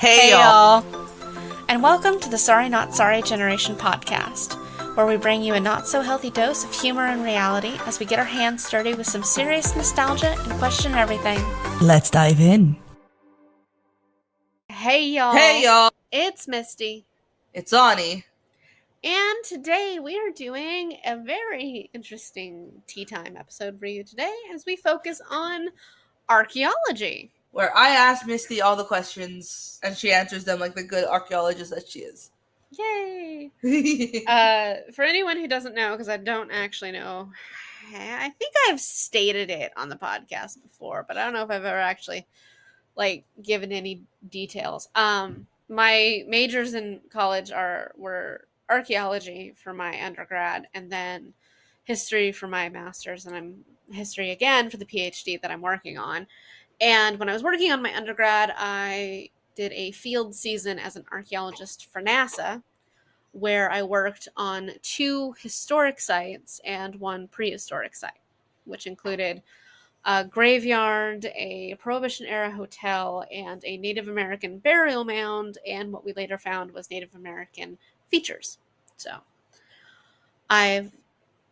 Hey y'all! And welcome to the Sorry Not Sorry Generation podcast, where we bring you a not-so-healthy dose of humor and reality as we get our hands dirty with some serious nostalgia and question everything. Let's dive in. Hey y'all! Hey y'all! It's Misty. It's Ani. And today we are doing a very interesting tea time episode for you today as we focus on archaeology. Where I ask Misty all the questions and she answers them like the good archaeologist that she is. Yay! For anyone who doesn't know, because I don't actually know, I think I've stated it on the podcast before, but I don't know if I've ever actually given any details. My majors in college were archaeology for my undergrad, and then history for my master's, and I'm history again for the PhD that I'm working on. And when I was working on my undergrad, I did a field season as an archaeologist for NASA, where I worked on 2 historic sites and 1 prehistoric site, which included a graveyard, a Prohibition-era hotel, and a Native American burial mound, and what we later found was Native American features. So I've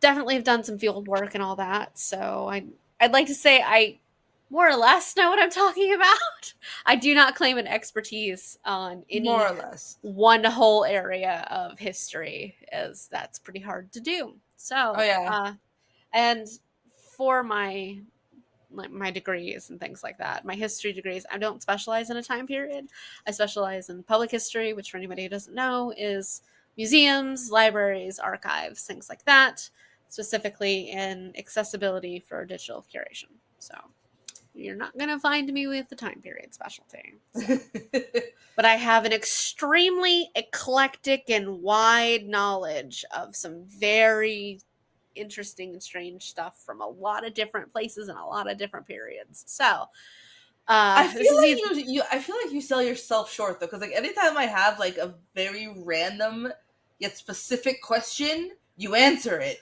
definitely have done some field work and all that, so I'd like to say I more or less know what I'm talking about. I do not claim an expertise on any More or less one whole area of history, as that's pretty hard to do. So, and for my degrees and things like that, my history degrees, I don't specialize in a time period. I specialize in public history, which for anybody who doesn't know is museums, libraries, archives, things like that, specifically in accessibility for digital curation. So you're not going to find me with the time period specialty. So. But I have an extremely eclectic and wide knowledge of some very interesting and strange stuff from a lot of different places and a lot of different periods. So I feel like you sell yourself short though, because like anytime I have like a very random yet specific question, you answer it.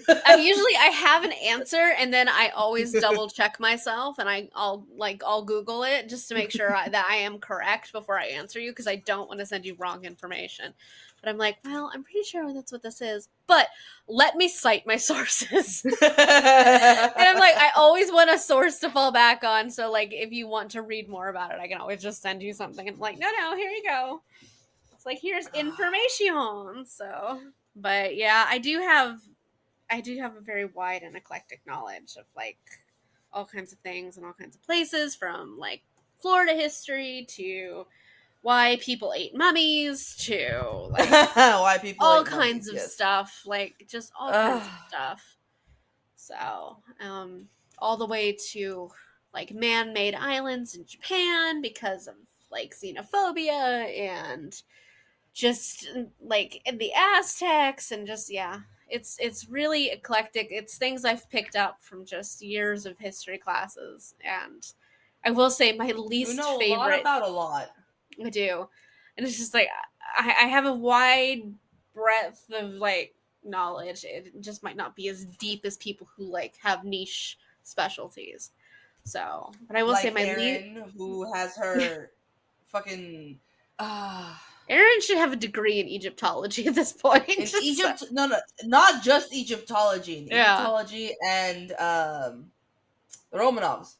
I have an answer, and then I always double check myself, and I'll Google it just to make sure that I am correct before I answer you, because I don't want to send you wrong information. But I'm like, well, I'm pretty sure that's what this is, but let me cite my sources. And I'm like, I always want a source to fall back on, so like if you want to read more about it, I can always just send you something. And I'm like, no, here you go. It's like, here's information. So, but yeah, I do have a very wide and eclectic knowledge of like all kinds of things and all kinds of places, from like Florida history to why people ate mummies to like why people all ate kinds mummies, of yes. stuff, like just all kinds of stuff. So, all the way to like man-made islands in Japan because of like xenophobia, and just like the Aztecs, and just it's really eclectic. It's things I've picked up from just years of history classes, and I will say my least favorite. You know a lot about a lot. I do, and it's just like I have a wide breadth of like knowledge. It just might not be as deep as people who like have niche specialties. So, but I will say my Erin, who has her fucking. Erin should have a degree in Egyptology at this point. In Egypt, no, not just Egyptology. Egyptology and the Romanovs.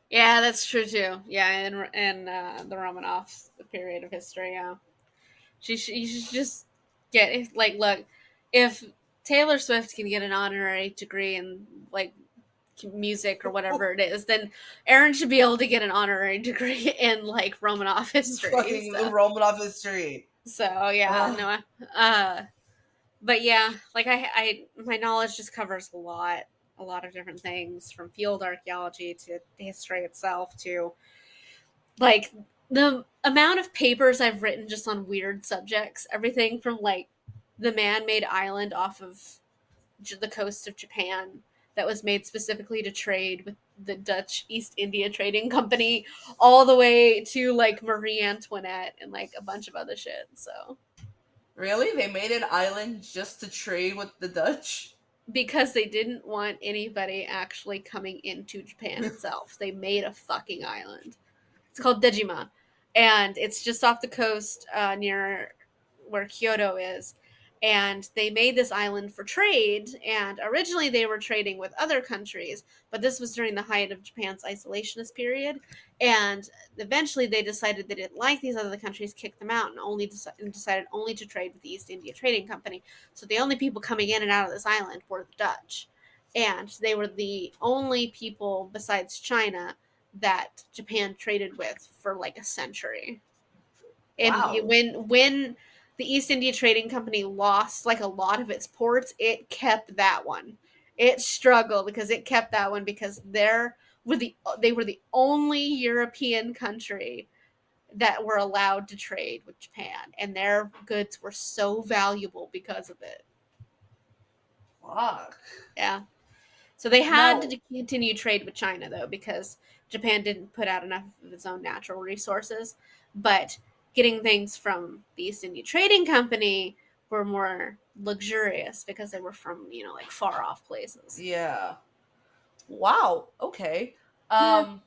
Yeah, that's true too. Yeah, and the Romanovs, the period of history. Yeah, you should just get look, if Taylor Swift can get an honorary degree in like music or whatever it is, then Erin should be able to get an honorary degree in like Romanov history. Fucking Romanov history. So yeah, but yeah, like I my knowledge just covers a lot of different things, from field archaeology to history itself, to like the amount of papers I've written just on weird subjects, everything from like the man-made island off of the coast of Japan that was made specifically to trade with the Dutch East India Trading Company, all the way to like Marie Antoinette and like a bunch of other shit. So really, they made an island just to trade with the Dutch? Because they didn't want anybody actually coming into Japan itself. They made a fucking island. It's called Dejima. and it's just off the coast near where Kyoto is. And they made this island for trade, and originally they were trading with other countries, but this was during the height of Japan's isolationist period. And eventually they decided they didn't like these other countries, kicked them out, and decided only to trade with the East India Trading Company. So the only people coming in and out of this island were the Dutch. And they were the only people besides China that Japan traded with for like a century. And Wow. when the East India Trading Company lost like a lot of its ports, it kept that one. It struggled because it kept that one because they were the only European country that were allowed to trade with Japan, and their goods were so valuable because of it. Fuck. Yeah. So they had Now, to continue trade with China though because Japan didn't put out enough of its own natural resources. But getting things from the East India Trading Company were more luxurious because they were from, like far off places. yeah. Wow. Okay. Yeah. Um.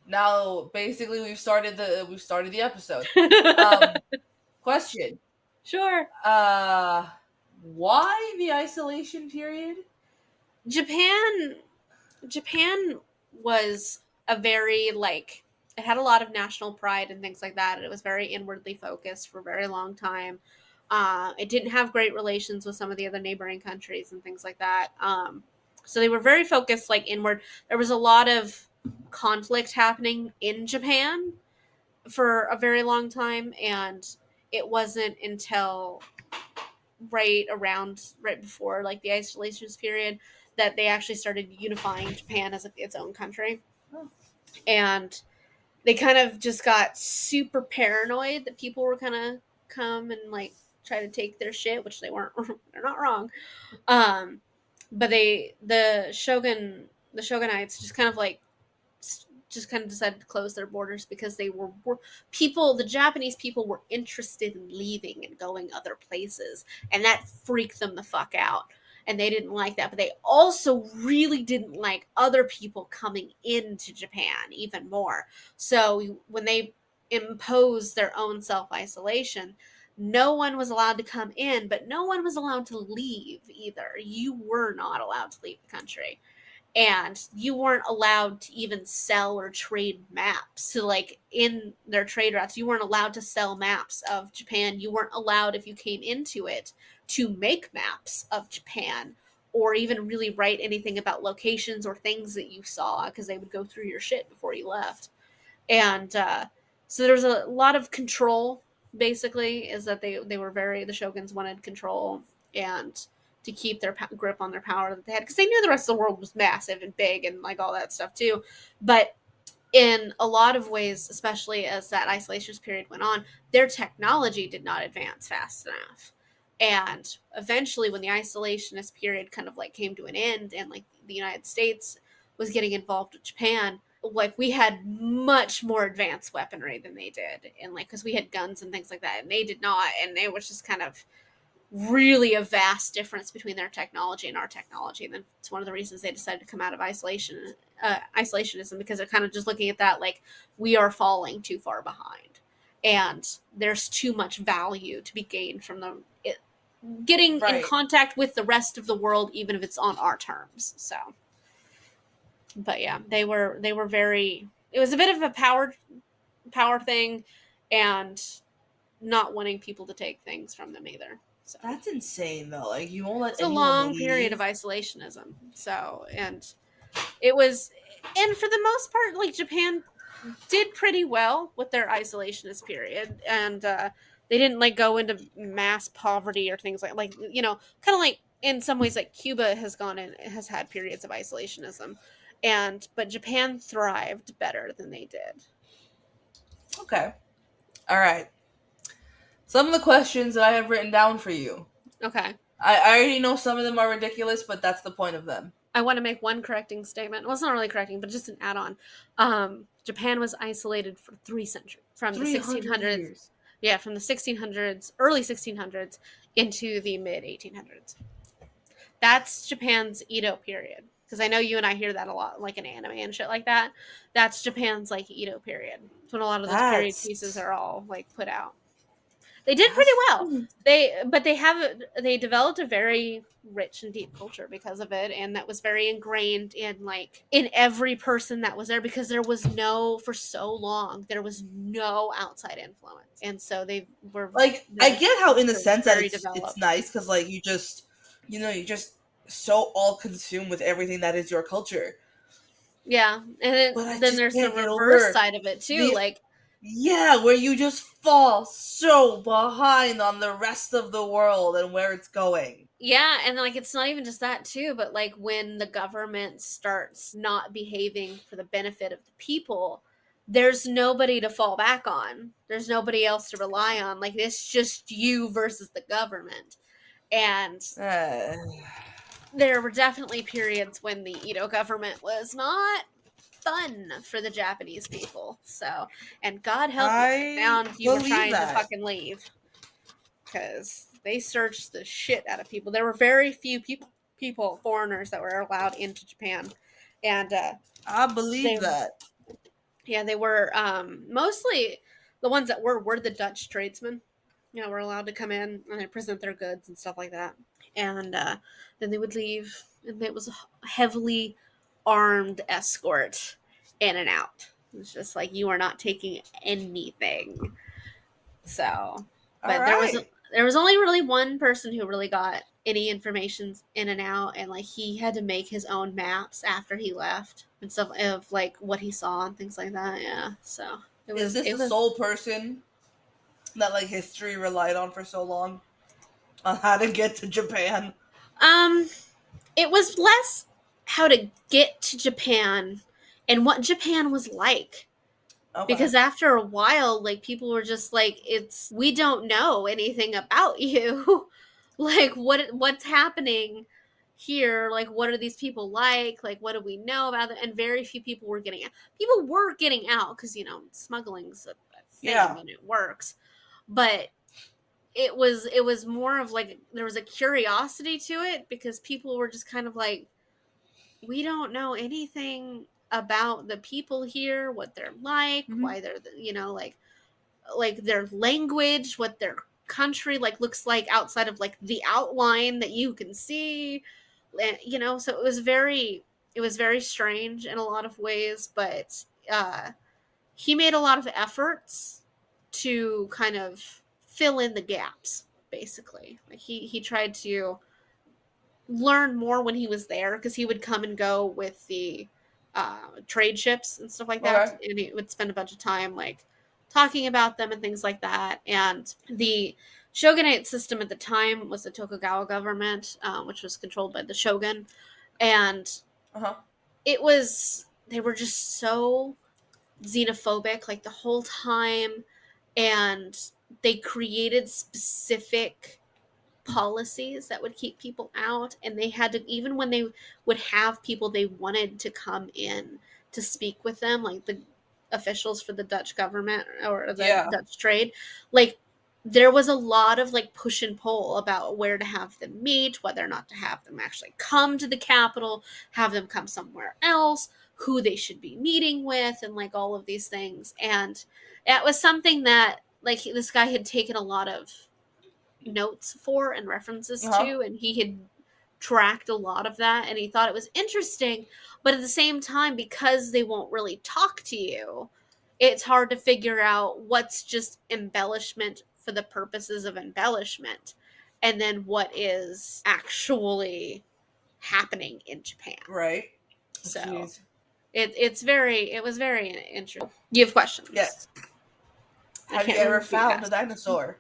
Now, basically, we've started the episode. Um. Question. Sure. Uh. Why the isolation period? Japan Japan was a very like it had a lot of national pride and things like that. And it was very inwardly focused for a very long time. It didn't have great relations with some of the other neighboring countries and things like that. So they were very focused like inward. There was a lot of conflict happening in Japan for a very long time, and it wasn't until right before like the isolationist period that they actually started unifying Japan as its own country. Oh. And they kind of just got super paranoid that people were gonna come and like try to take their shit, which they weren't. They're not wrong. Um, but the shogunates just kind of like just kind of decided to close their borders because the Japanese people were interested in leaving and going other places, and that freaked them the fuck out. And they didn't like that, but they also really didn't like other people coming into Japan even more. So when they imposed their own self isolation, no one was allowed to come in, but no one was allowed to leave either. You were not allowed to leave the country, and you weren't allowed to even sell or trade maps. So like in their trade routes, you weren't allowed to sell maps of Japan. You weren't allowed, if you came into it, to make maps of Japan or even really write anything about locations or things that you saw, because they would go through your shit before you left. And so there was a lot of control. Basically, is that the shoguns wanted control and to keep their grip on their power that they had, because they knew the rest of the world was massive and big and like all that stuff too. But in a lot of ways, especially as that isolationist period went on, their technology did not advance fast enough. And eventually, when the isolationist period kind of like came to an end and like the United States was getting involved with Japan, like we had much more advanced weaponry than they did. And like, because we had guns and things like that, and they did not. And it was just kind of really a vast difference between their technology and our technology. And then it's one of the reasons they decided to come out of isolationism, because they're kind of just looking at that like we are falling too far behind, and there's too much value to be gained from getting in Right. contact with the rest of the world, even if it's on our terms. So, but yeah, they were very. It was a bit of a power thing, and not wanting people to take things from them either. So That's insane, though. Like, you won't let it's a anyone long period of leave. isolationism. So, and it was, and for the most part, like Japan did pretty well with their isolationist period, and they didn't like go into mass poverty or things like kind of like in some ways like Cuba has had periods of isolationism, but Japan thrived better than they did. Okay. All right. Some of the questions that I have written down for you. Okay. I already know some of them are ridiculous, but that's the point of them. I want to make one correcting statement. Well, it's not really correcting, but just an add-on. Japan was isolated for 3 centuries, from the 300 1600s. years. Yeah, from the 1600s, early 1600s, into the mid 1800s. That's Japan's Edo period. because I know you and I hear that a lot, like in anime and shit like that. That's Japan's like Edo period. That's when a lot of those period pieces are all like put out. They did pretty well. They developed a very rich and deep culture because of it, and that was very ingrained in like in every person that was there, because there was no for so long there was no outside influence, and so they were like I get how in the sense that very it's developed. nice because like you just you're just so all consumed with everything that is your culture. Yeah, and But I then just there's the can't get reverse over side of it too. the Like, yeah, where you just fall so behind on the rest of the world and where it's going. yeah, and like it's not even just that too, but like when the government starts not behaving for the benefit of the people, there's nobody to fall back on. There's nobody else to rely on. Like it's just you versus the government. And Uh, there were definitely periods when the Edo government was not fun for the Japanese people. So, and God help you if they I found you were believe trying to that. fucking leave, because they searched the shit out of people. There were very few people, foreigners, that were allowed into Japan, and I believe they, that. yeah, they were mostly the ones that were the Dutch tradesmen. You know, were allowed to come in and they present their goods and stuff like that, and then they would leave, and it was a heavily armed escort in and out. It's just like you are not taking anything. So, All but right. there was only really one person who really got any information in and out, and like he had to make his own maps after he left and stuff of like what he saw and things like that. Yeah, so Is this it the was sole person that like history relied on for so long on how to get to Japan? um it was less how to get to Japan and what Japan was like, Okay. because after a while like people were just like, it's we don't know anything about you. Like what's happening here, like what are these people like what do we know about them? And very few people were getting out. People were getting out because smuggling's a Yeah. thing and it works, but it was more of like there was a curiosity to it, because people were just kind of like, we don't know anything about the people here, what they're like, Hmm. why they're like their language, what their country like looks like outside of like the outline that you can see. So it was very strange in a lot of ways, but he made a lot of efforts to kind of fill in the gaps, basically. Like he tried to learn more when he was there, because he would come and go with the trade ships and stuff like that, Okay. and he would spend a bunch of time like talking about them and things like that. And the shogunate system at the time was the Tokugawa government, which was controlled by the shogun, and Uh huh. it was they were just so xenophobic like the whole time, and they created specific policies that would keep people out, and they had to, even when they would have people they wanted to come in to speak with them, like the officials for the Dutch government or the Yeah. Dutch trade, like there was a lot of like push and pull about where to have them meet, whether or not to have them actually come to the capital, have them come somewhere else, who they should be meeting with, and like all of these things. And it was something that like this guy had taken a lot of notes for and references Uh huh. to, and he had tracked a lot of that, and he thought it was interesting. But at the same time, because they won't really talk to you, it's hard to figure out what's just embellishment for the purposes of embellishment, and then what is actually happening in Japan. Right. So Jeez. it was very interesting. You have questions? Yes. I Have you can't ever remember if you found a asked. dinosaur?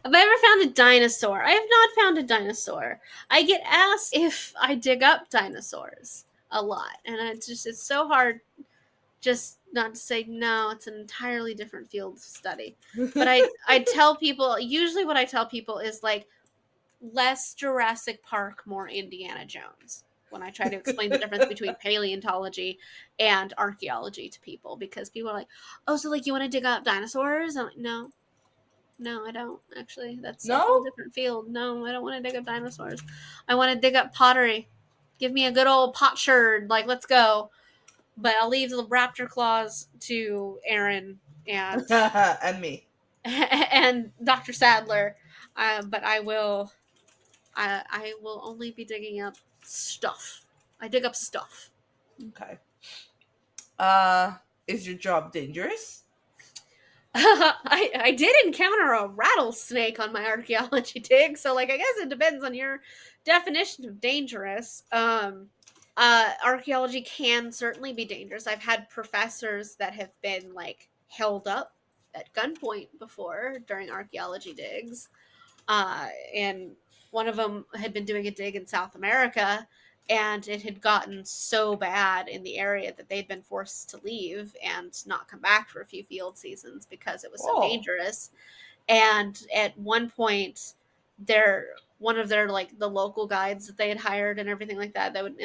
Have I ever found a dinosaur? I have not found a dinosaur. I get asked if I dig up dinosaurs a lot, and it's so hard just not to say no. It's an entirely different field of study. But I tell people, usually what I tell people is like less Jurassic Park, more Indiana Jones, when I try to explain the difference between paleontology and archaeology to people, because people are like, oh, so like you want to dig up dinosaurs? I'm like, no, no, I don't actually. That's a whole No. different field. No, I don't want to dig up dinosaurs. I want to dig up pottery. Give me a good old potsherd. Like, let's go. But I'll leave the raptor claws to Aaron and and me. and Dr. Sadler. But I will only be digging up stuff. I dig up stuff. Okay. Is your job dangerous? I did encounter a rattlesnake on my archaeology dig, so like I guess it depends on your definition of dangerous. Archaeology can certainly be dangerous. I've had professors that have been like held up at gunpoint before during archaeology digs. And one of them had been doing a dig in South America, and it had gotten so bad in the area that they'd been forced to leave and not come back for a few field seasons because it was so Oh. dangerous. And at one point, their one of their like the local guides that they had hired and everything like that, they would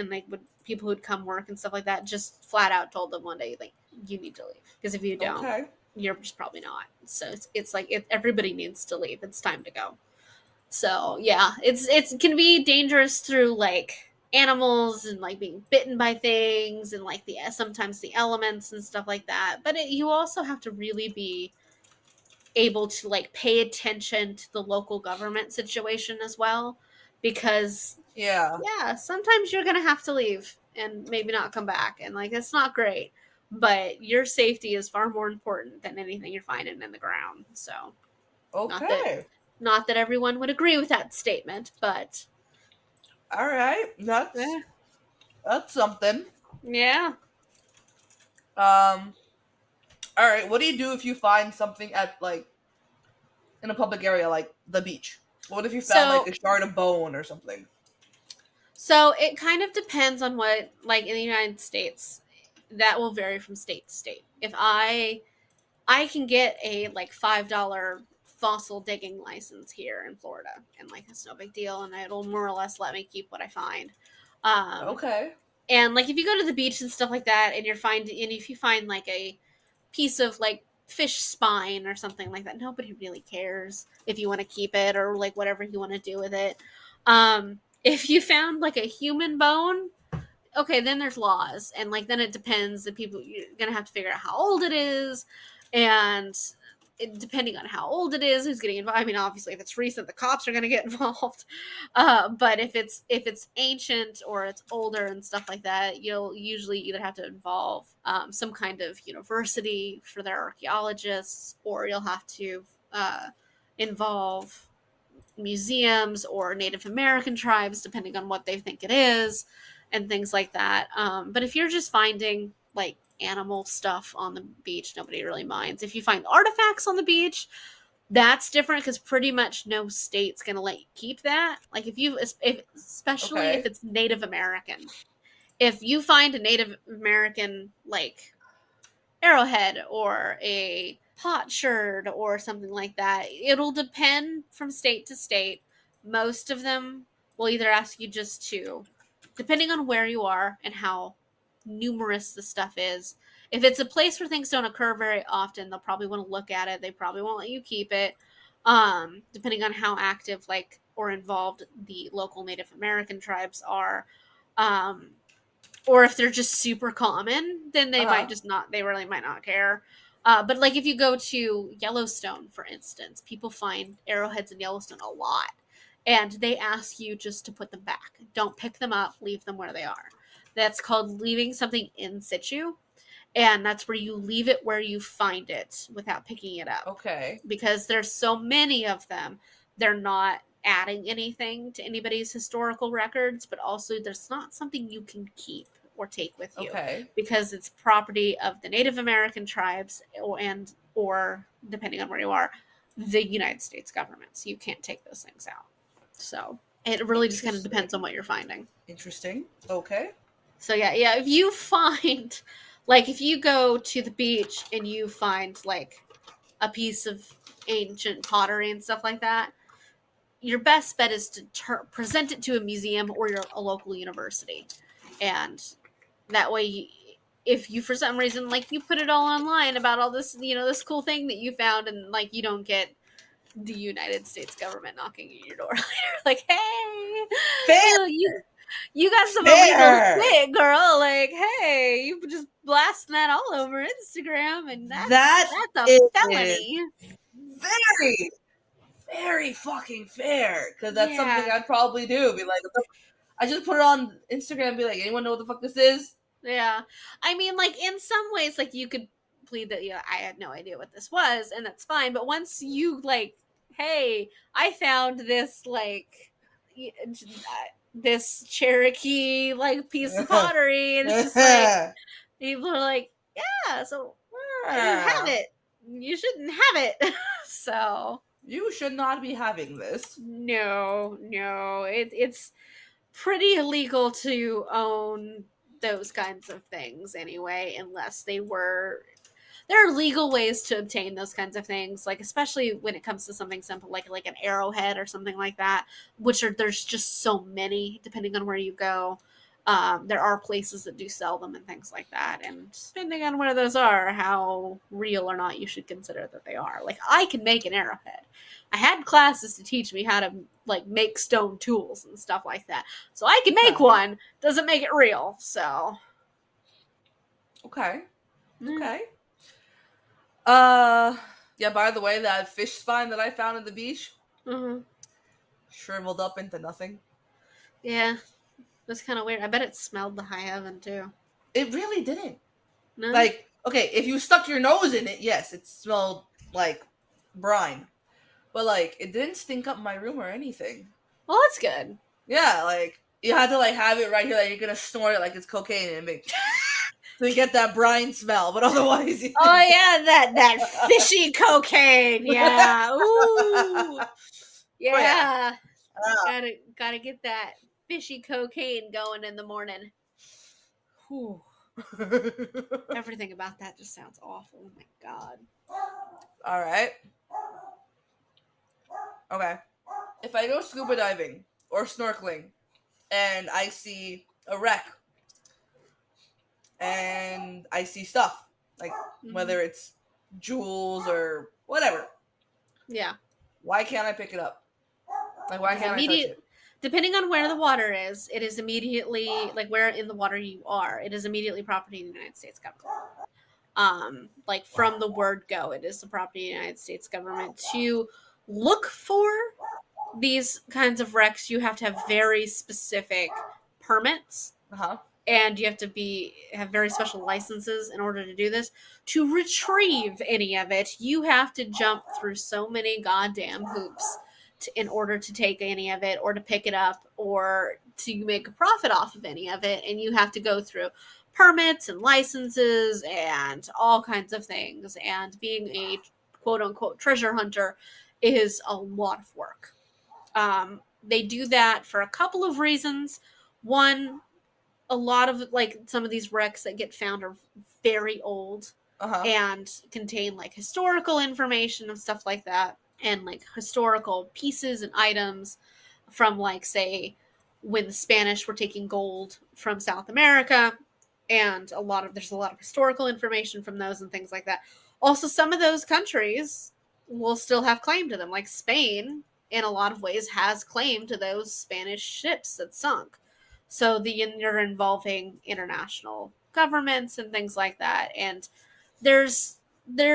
people who'd come work and stuff like that just flat out told them one day, like, you need to leave, because if you don't, Okay. you're just probably not. So it's like everybody needs to leave. It's time to go. So yeah, it can be dangerous through like animals and like being bitten by things and like the sometimes the elements and stuff like that. But you also have to really be able to like pay attention to the local government situation as well, because Yeah. yeah, sometimes you're gonna have to leave and maybe not come back, and like it's not great. But your safety is far more important than anything you're finding in the ground. So not that Okay. not that everyone would agree with that statement, but All right. eh, That's something. yeah. Um. All right. What do you do if you find something at like in a public area like the beach? What if you found like So a shard of bone or something? so it kind of depends on what, like in the United States, that will vary from state to state. If I can get a like $5 fossil digging license here in Florida, and like it's no big deal, and it'll more or less let me keep what I find. Um, Okay. and like if you go to the beach and stuff like that, and if you find like a piece of like fish spine or something like that, nobody really cares if you want to keep it or like whatever you want to do with it. If you found like a human bone, okay, then there's laws, and like then it depends. The people, you're gonna have to figure out how old it is, and depending on how old it is, who's getting involved. I mean, obviously, if it's recent, the cops are gonna get involved. But if it's ancient or it's older and stuff like that, you'll usually either have to involve some kind of university for their archaeologists, or you'll have to involve museums or Native American tribes, depending on what they think it is, and things like that. But if you're just finding like animal stuff on the beach, nobody really minds. If you find artifacts on the beach, that's different, because pretty much no state's gonna let you keep that. Like especially if Okay. it's Native American. If you find a Native American like arrowhead or a potsherd or something like that. It'll depend from state to state. Most of them will either ask you just to, depending on where you are and how numerous the stuff is. If it's a place where things don't occur very often, they'll probably want to look at it. They probably won't let you keep it. Depending on how active, like, or involved the local Native American tribes are. Um, or if they're just super common, then they Uh might huh. just not, they really might not care. But like if you go to Yellowstone, for instance, people find arrowheads in Yellowstone a lot, and they ask you just to put them back. Don't pick them up, leave them where they are. That's called leaving something in situ, and that's where you leave it where you find it without picking it up, Okay. because there's so many of them. They're not adding anything to anybody's historical records, but also there's not something you can keep or take with you, Okay. because it's property of the Native American tribes, or depending on where you are, the United States government. So you can't take those things out. So it really just kind of depends on Interesting. what you're finding. Interesting. Okay. So yeah, if you find, like, if you go to the beach and you find like a piece of ancient pottery and stuff like that, your best bet is to present it to a museum or a local university, and that way, if you for some reason like you put it all online about all this, this cool thing that you found, and like you don't get the United States government knocking at your door later, like, hey, Fair. you You got some illegal Fair. shit, girl. Like, hey, you just blasting that all over Instagram, and that's That a is felony. very, very fucking fair. Because that's something Yeah. I'd probably do. Be like, I just put it on Instagram and be like, anyone know what the fuck this is? Yeah. I mean, like, in some ways, like, you could plead that, yeah, I had no idea what this was, and that's fine. But once you, like, hey, I found this, like, this Cherokee, like, piece of pottery, and it's just like, people are like, yeah, so why do you have it? You shouldn't have it. So. You should not be having this. No, it's pretty illegal to own those kinds of things anyway, unless there are legal ways to obtain those kinds of things, like especially when it comes to something simple like an arrowhead or something like that, which are there's just so many depending on where you go. There are places that do sell them and things like that, and depending on where those are, how real or not you should consider that they are. Like I can make an arrowhead. I had classes to teach me how to like make stone tools and stuff like that, so I can make one. Doesn't make it real, so. Okay. Mm. Okay. Yeah, by the way, that fish spine that I found at the beach shriveled up into nothing. Yeah, that's kind of weird. I bet it smelled the high heaven too. It really didn't. No? Like, okay, if you stuck your nose in it, yes, it smelled like brine. But like it didn't stink up my room or anything. Well, that's good. Yeah, like you had to like have it right here, like you're gonna snort it like it's cocaine and make so you get that brine smell, but otherwise Oh yeah, that fishy cocaine. Yeah. Ooh. Yeah. Gotta get that fishy cocaine going in the morning. Whew. Everything about that just sounds awful. Oh my god. Alright. Okay. If I go scuba diving or snorkeling and I see a wreck and I see stuff, like whether it's jewels or whatever, Yeah. why can't I pick it up? Like, why can't I touch it? Depending on where the water is, it is immediately like where in the water you are. It is immediately property of the United States government. Like from the word go, it is the property of the United States government. To look for these kinds of wrecks, you have to have very specific permits. And you have to have very special licenses in order to do this. To retrieve any of it, you have to jump through so many goddamn hoops in order to take any of it or to pick it up or to make a profit off of any of it. And you have to go through permits and licenses and all kinds of things. And being a quote unquote treasure hunter is a lot of work. They do that for a couple of reasons. One, a lot of like some of these wrecks that get found are very old and contain like historical information and stuff like that, and like historical pieces and items from like say when the Spanish were taking gold from South America, and there's a lot of historical information from those and things like that. Also, some of those countries will still have claim to them, like Spain in a lot of ways has claim to those Spanish ships that sunk. So you're involving international governments and things like that. And there's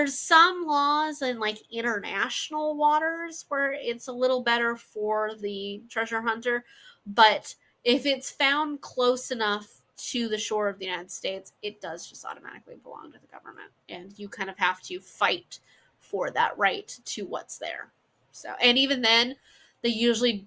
some laws in like international waters where it's a little better for the treasure hunter, but if it's found close enough to the shore of the United States, it does just automatically belong to the government, and you kind of have to fight for that right to what's there. So, and even then, they usually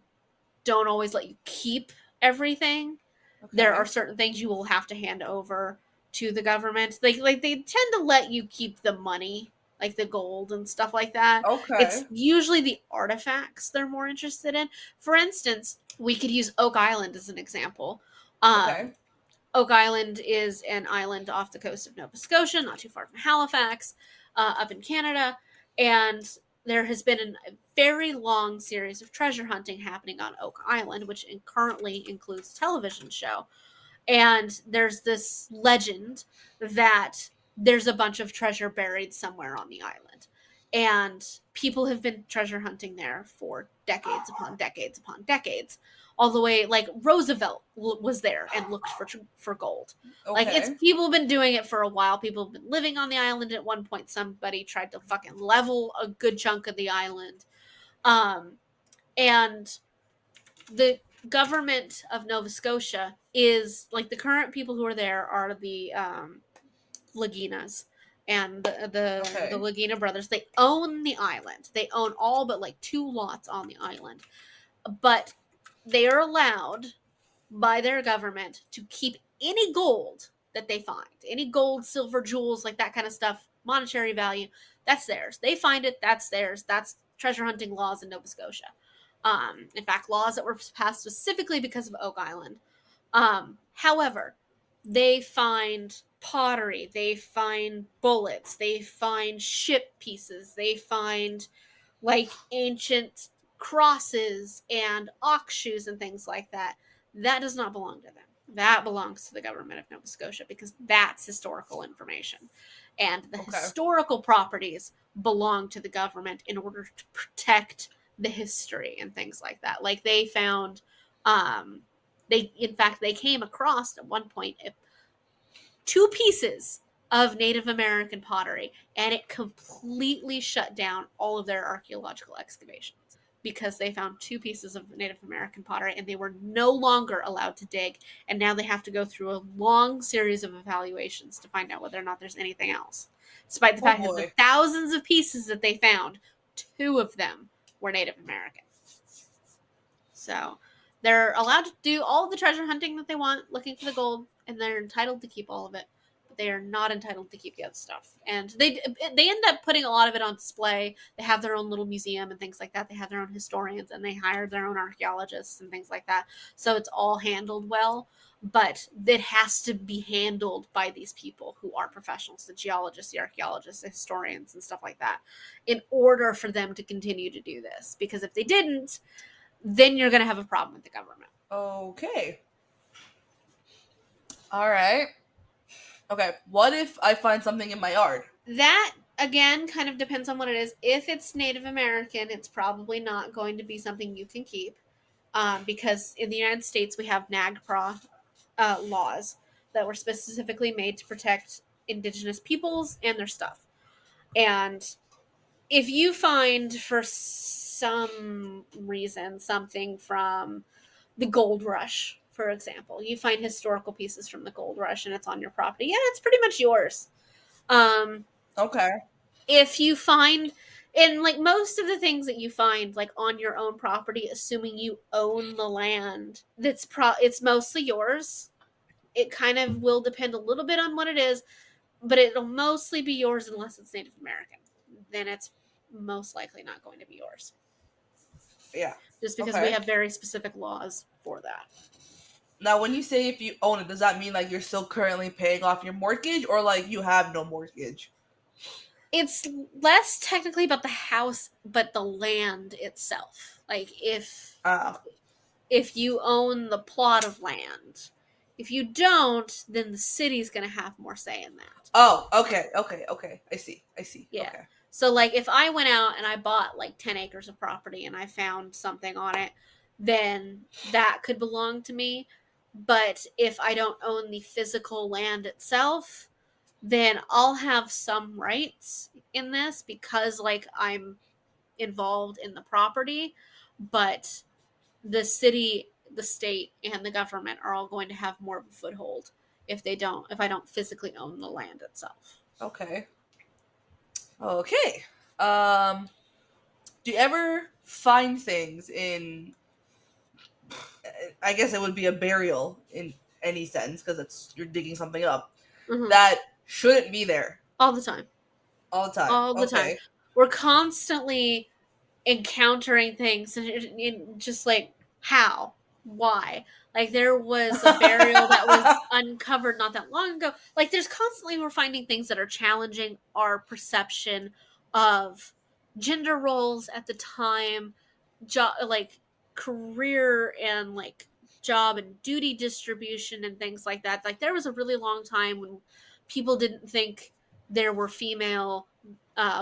don't always let you keep everything. Okay. There are certain things you will have to hand over to the government. Like they tend to let you keep the money, like the gold and stuff like that. Okay. It's usually the artifacts they're more interested in. For instance, we could use Oak Island as an example. Oak Island is an island off the coast of Nova Scotia, not too far from Halifax, up in Canada, and there has been a very long series of treasure hunting happening on Oak Island, which currently includes a television show. And there's this legend that there's a bunch of treasure buried somewhere on the island. And people have been treasure hunting there for decades upon decades upon decades. All the way, like, Roosevelt was there and looked for gold. Like, it's Okay. people have been doing it for a while. People have been living on the island. At one point, somebody tried to fucking level a good chunk of the island. And the government of Nova Scotia is, like, the current people who are there are the Laginas and the Okay. Lagina brothers. They own the island. They own all but like 2 lots on the island. But they are allowed by their government to keep any gold that they find. Any gold, silver, jewels, like that kind of stuff, monetary value, that's theirs. They find it, that's theirs. That's treasure hunting laws in Nova Scotia. In fact, laws that were passed specifically because of Oak Island. However, they find pottery, they find bullets, they find ship pieces, they find like ancient crosses and ox shoes and things like that. That does not belong to them. That belongs to the government of Nova Scotia because that's historical information. And the Okay. historical properties belong to the government in order to protect the history and things like that. Like they found in fact they came across at one point 2 pieces of Native American pottery, and it completely shut down all of their archaeological excavations because they found 2 pieces of Native American pottery and they were no longer allowed to dig. And now they have to go through a long series of evaluations to find out whether or not there's anything else. Despite the Oh fact that the boy. thousands of pieces that they found, 2 of them were Native American. So they're allowed to do all the treasure hunting that they want, looking for the gold, and they're entitled to keep all of it. But they are not entitled to keep the other stuff. And they end up putting a lot of it on display. They have their own little museum and things like that. They have their own historians and they hire their own archaeologists and things like that. So it's all handled well. But it has to be handled by these people who are professionals, the geologists, the archaeologists, the historians, and stuff like that, in order for them to continue to do this. Because if they didn't, then you're going to have a problem with the government. Okay. All right. Okay. What if I find something in my yard? That, again, kind of depends on what it is. If it's Native American, it's probably not going to be something you can keep because in the United States, we have NAGPRA laws that were specifically made to protect indigenous peoples and their stuff. And if you find, for some reason, something from the gold rush, for example, you find historical pieces from the gold rush and it's on your property, yeah, it's pretty much yours. Okay. If you find, and like most of the things that you find like on your own property, assuming you own the land, it's mostly yours. It kind of will depend a little bit on what it is, but it'll mostly be yours unless it's Native American. Then it's most likely not going to be yours. Yeah. Just because we Okay. have very specific laws for that. Now, when you say if you own it, does that mean like you're still currently paying off your mortgage, or like you have no mortgage? It's less technically about the house, but the land itself. Like Ah. if you own the plot of land. If you don't, then the city's going to have more say in that. Oh. Okay. Okay. Okay. I see. I see. Yeah. Okay. So, like, if I went out and I bought like 10 acres of property and I found something on it, then that could belong to me. But if I don't own the physical land itself, then I'll have some rights in this because, like, I'm involved in the property. But the city, the state, and the government are all going to have more of a foothold if I don't physically own the land itself. Okay. Okay. Um. Do you ever find things in? I guess it would be a burial in any sense because it's you're digging something up Mm-hmm. that shouldn't be there All the time. all the time. All the time. Okay. We're constantly encountering things and just like how, why. Like there was a burial that was uncovered not that long ago. Like there's constantly we're finding things that are challenging our perception of gender roles at the time, job, like career and like job and duty distribution and things like that. Like there was a really long time when people didn't think there were female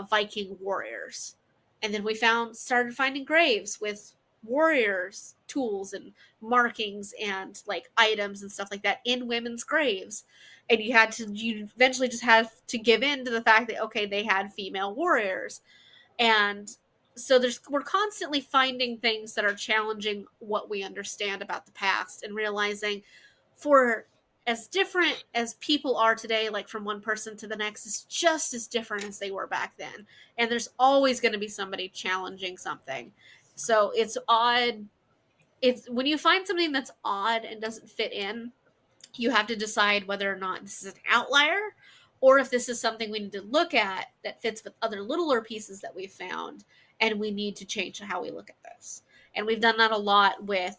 Viking warriors. And then we started finding graves with warriors tools and markings and like items and stuff like that in women's graves. And you eventually just have to give in to the fact that okay, they had female warriors. And so we're constantly finding things that are challenging what we understand about the past and realizing for as different as people are today, like from one person to the next, is just as different as they were back then. And there's always going to be somebody challenging something. So it's odd. It's when you find something that's odd and doesn't fit in, you have to decide whether or not this is an outlier or if this is something we need to look at that fits with other littler pieces that we've found and we need to change how we look at this. And we've done that a lot with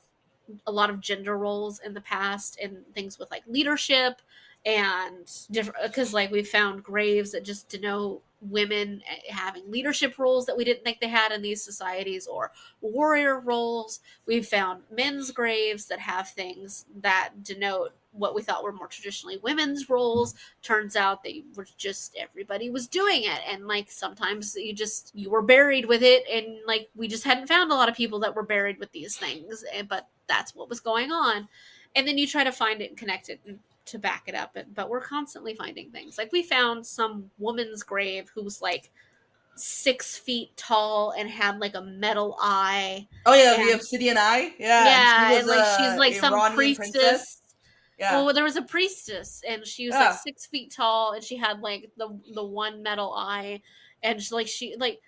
a lot of gender roles in the past and things with like leadership and different because like we found graves that just denote women having leadership roles that we didn't think they had in these societies or warrior roles. We've found men's graves that have things that denote what we thought were more traditionally women's roles. Turns out they were just everybody was doing it, and like sometimes you were buried with it, and like we just hadn't found a lot of people that were buried with these things, but that's what was going on. And then you try to find it and connect it to back it up, but we're constantly finding things. Like we found some woman's grave who was like 6 feet tall and had like a metal eye. Oh yeah, the And obsidian eye. Yeah, and she yeah, was and like she's a like some Iranian princess. priestess. Yeah, Well, there was a priestess, and she was like yeah, 6 feet tall, and she had like the one metal eye, and she like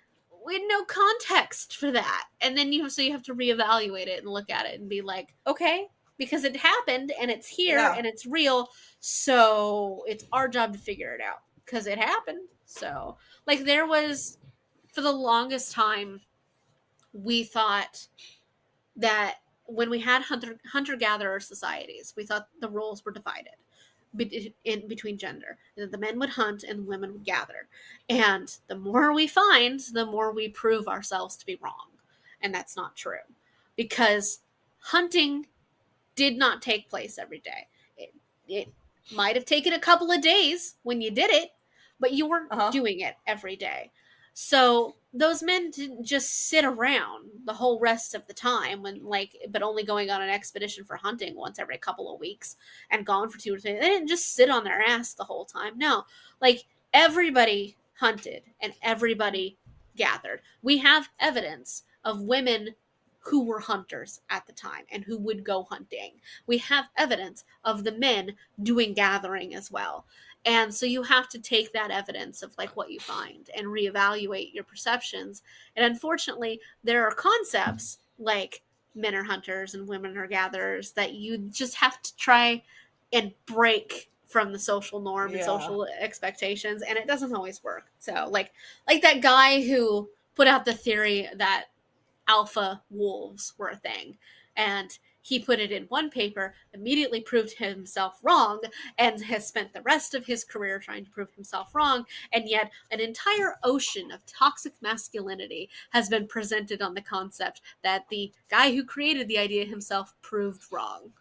we had no context for that. And then you have to reevaluate it and look at it and be like, okay, because it happened and it's here yeah. and it's real, so it's our job to figure it out because it happened. So like there was for the longest time we thought that when we had hunter gatherer societies, we thought the roles were divided in between gender. The men would hunt and the women would gather. And the more we find, the more we prove ourselves to be wrong. And that's not true. Because hunting did not take place every day. It might have taken a couple of days when you did it, but you weren't Uh huh. doing it every day. So those men didn't just sit around the whole rest of the time but only going on an expedition for hunting once every couple of weeks and gone for 2 or 3. They didn't just sit on their ass the whole time. No, like everybody hunted and everybody gathered. We have evidence of women who were hunters at the time and who would go hunting. We have evidence of the men doing gathering as well. And so you have to take that evidence of like what you find and reevaluate your perceptions. And unfortunately, there are concepts like men are hunters and women are gatherers that you just have to try and break from the social norm and Yeah. social expectations, and it doesn't always work. So like that guy who put out the theory that alpha wolves were a thing. And he put it in one paper, immediately proved himself wrong, and has spent the rest of his career trying to prove himself wrong. And yet, an entire ocean of toxic masculinity has been presented on the concept that the guy who created the idea himself proved wrong.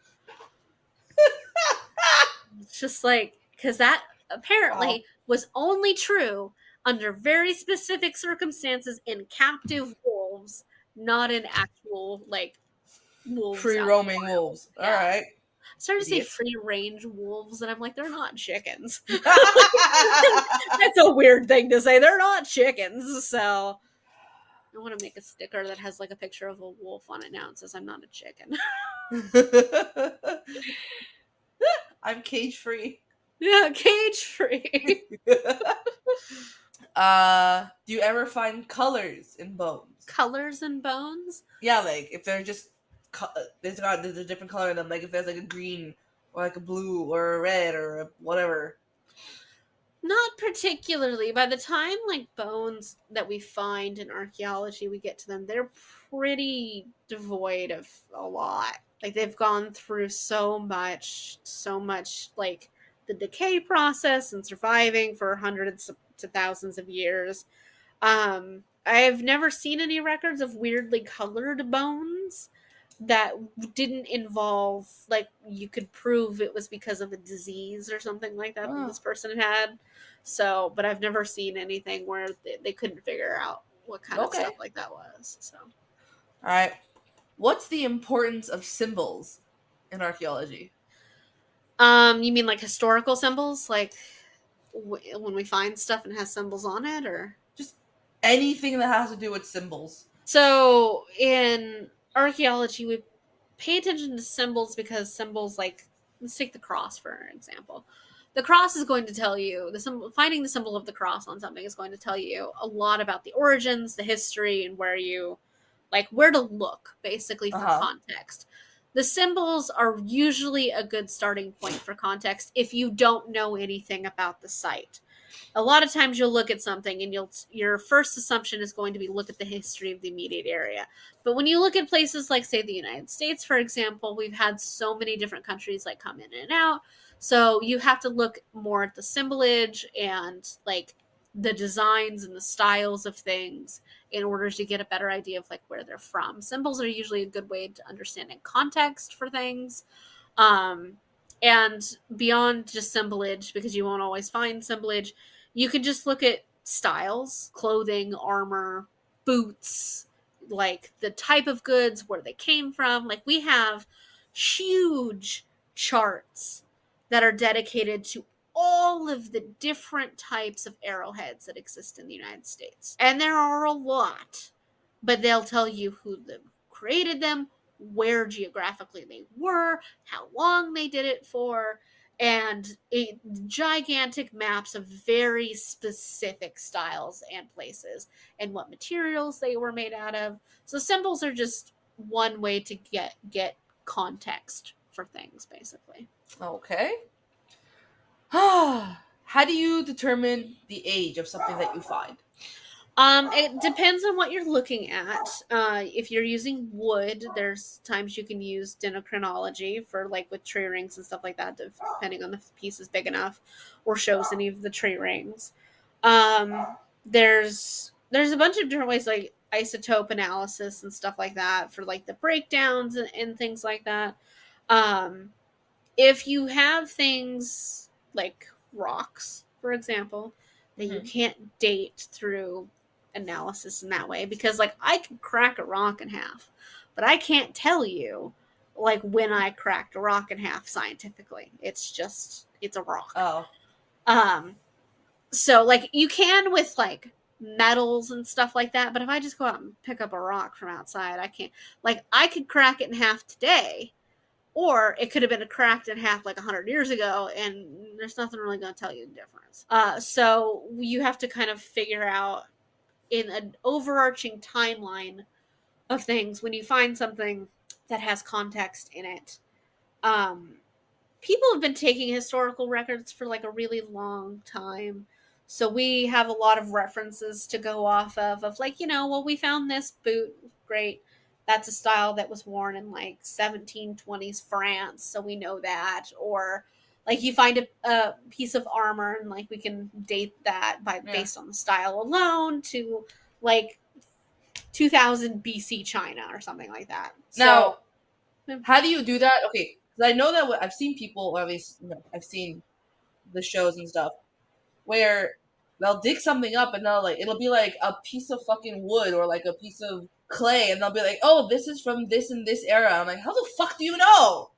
It's just like, because that Wow. apparently was only true under very specific circumstances in captive wolves, not in actual, like, wolves Free out in the roaming wild. wolves. All Yeah. right, I started to say idiots. free range wolves, and I'm like, they're not chickens. That's a weird thing to say. They're not chickens. So I want to make a sticker that has like a picture of a wolf on it now. It says, I'm not a chicken. I'm cage free. Yeah, cage free. Do you ever find colors in bones? Colors and bones? Yeah, like if they're just there's a different color in them. Like if there's like a green or like a blue or a red or whatever. Not particularly. By the time like bones that we find in archaeology, we get to them, they're pretty devoid of a lot. Like they've gone through so much like the decay process and surviving for hundreds to thousands of years. I've never seen any records of weirdly colored bones, that didn't involve, like, you could prove it was because of a disease or something like that that Oh, this person had. So, but I've never seen anything where they couldn't figure out what kind of okay. stuff like that was. So, All right. What's the importance of symbols in archaeology? you mean like historical symbols, like when we find stuff and has symbols on it, or? Just anything that has to do with symbols. So in archaeology, we pay attention to symbols because symbols, like, let's take the cross for example. The cross is going to tell you the symbol. Finding the symbol of the cross on something is going to tell you a lot about the origins, the history, and where you, like, where to look basically Uh for huh. context. The symbols are usually a good starting point for context if you don't know anything about the site. A lot of times you'll look at something and your first assumption is going to be look at the history of the immediate area. But when you look at places like, say, the United States, for example, we've had so many different countries like come in and out. So you have to look more at the symbolage and, like, the designs and the styles of things in order to get a better idea of, like, where they're from. Symbols are usually a good way to understanding context for things. Um, and beyond just symbolage, because you won't always find symbolage, you can just look at styles, clothing, armor, boots, like the type of goods, where they came from. Like, we have huge charts that are dedicated to all of the different types of arrowheads that exist in the United States. And there are a lot, but they'll tell you who created them, where geographically they were, how long they did it for, and gigantic maps of very specific styles and places and what materials they were made out of. So symbols are just one way to get context for things, basically. Okay. How do you determine the age of something that you find? It depends on what you're looking at. If you're using wood, there's times you can use dendrochronology for, like, with tree rings and stuff like that, depending on the piece is big enough or shows any of the tree rings. There's a bunch of different ways, like isotope analysis and stuff like that, for, like, the breakdowns and things like that. Um, if you have things like rocks, for example, that you Hmm. can't date through analysis in that way, because, like, I can crack a rock in half, but I can't tell you, like, when I cracked a rock in half scientifically. It's a rock. Oh, Um, so, like, you can with, like, metals and stuff like that, but if I just go out and pick up a rock from outside, I can't. Like, I could crack it in half today, or it could have been cracked in half like 100 years ago, and there's nothing really going to tell you the difference. So you have to kind of figure out in an overarching timeline of things, when you find something that has context in it. um, People have been taking historical records for, like, a really long time. So we have a lot of references to go off of, like, well, we found this boot. Great. That's a style that was worn in, like, 1720s France. So we know that. Or, like, you find a piece of armor and, like, we can date that yeah. based on the style alone to, like, 2000 BC China or something like that. Now, So, hmm. how do you do that? Okay, because I know that I've seen people, or at least I've seen the shows and stuff where they'll dig something up and they'll, like, it'll be like a piece of fucking wood or like a piece of clay, and they'll be like, "Oh, this is from this and this era." I'm like, "How the fuck do you know?"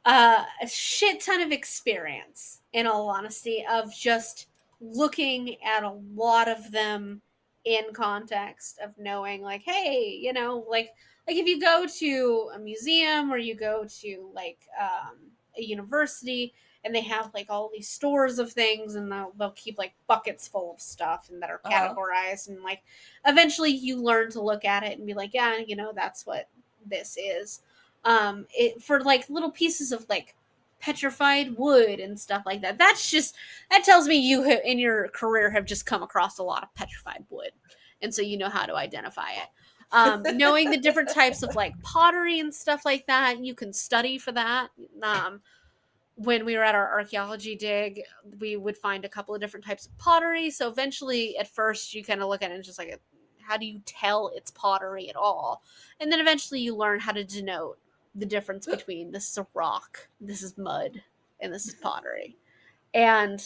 A shit ton of experience, in all honesty, of just looking at a lot of them in context, of knowing, like, hey, like if you go to a museum or you go to, like, a university, and they have, like, all these stores of things, and they'll keep, like, buckets full of stuff and that are Uh huh. categorized, and, like, eventually you learn to look at it and be like, yeah, that's what this is. It for, like, little pieces of, like, petrified wood and stuff like that. That tells me you in your career have just come across a lot of petrified wood, and so you know how to identify it. Knowing the different types of, like, pottery and stuff like that, you can study for that. When we were at our archaeology dig, we would find a couple of different types of pottery. So eventually, at first, you kind of look at it and just like, how do you tell it's pottery at all? And then eventually you learn how to denote the difference between this is a rock, this is mud, and this is pottery. And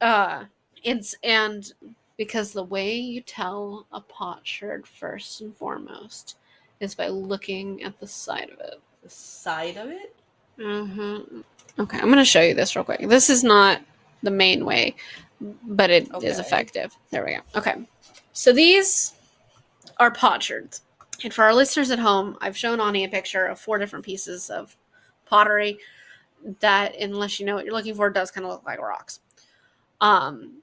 uh and because the way you tell a potsherd first and foremost is by looking at the side of it. The side of it? Mm-hmm. Okay, I'm going to show you this real quick. This is not the main way, but it is effective. There we go. Okay, so these are potsherds. And for our listeners at home, I've shown Ani a picture of 4 different pieces of pottery that, unless you know what you're looking for, does kind of look like rocks.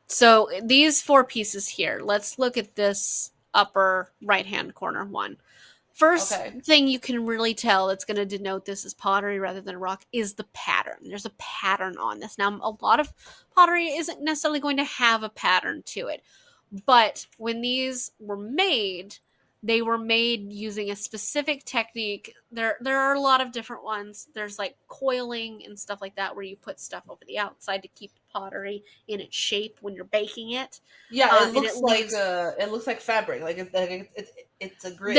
So these 4 pieces here, let's look at this upper right-hand corner one. First thing you can really tell that's going to denote this as pottery rather than a rock is the pattern. There's a pattern on this. Now, a lot of pottery isn't necessarily going to have a pattern to it. But when these were made, they were made using a specific technique. There are a lot of different ones. There's like coiling and stuff like that, where you put stuff over the outside to keep the pottery in its shape when you're baking it. Yeah, it looks like fabric. Like it's a grid.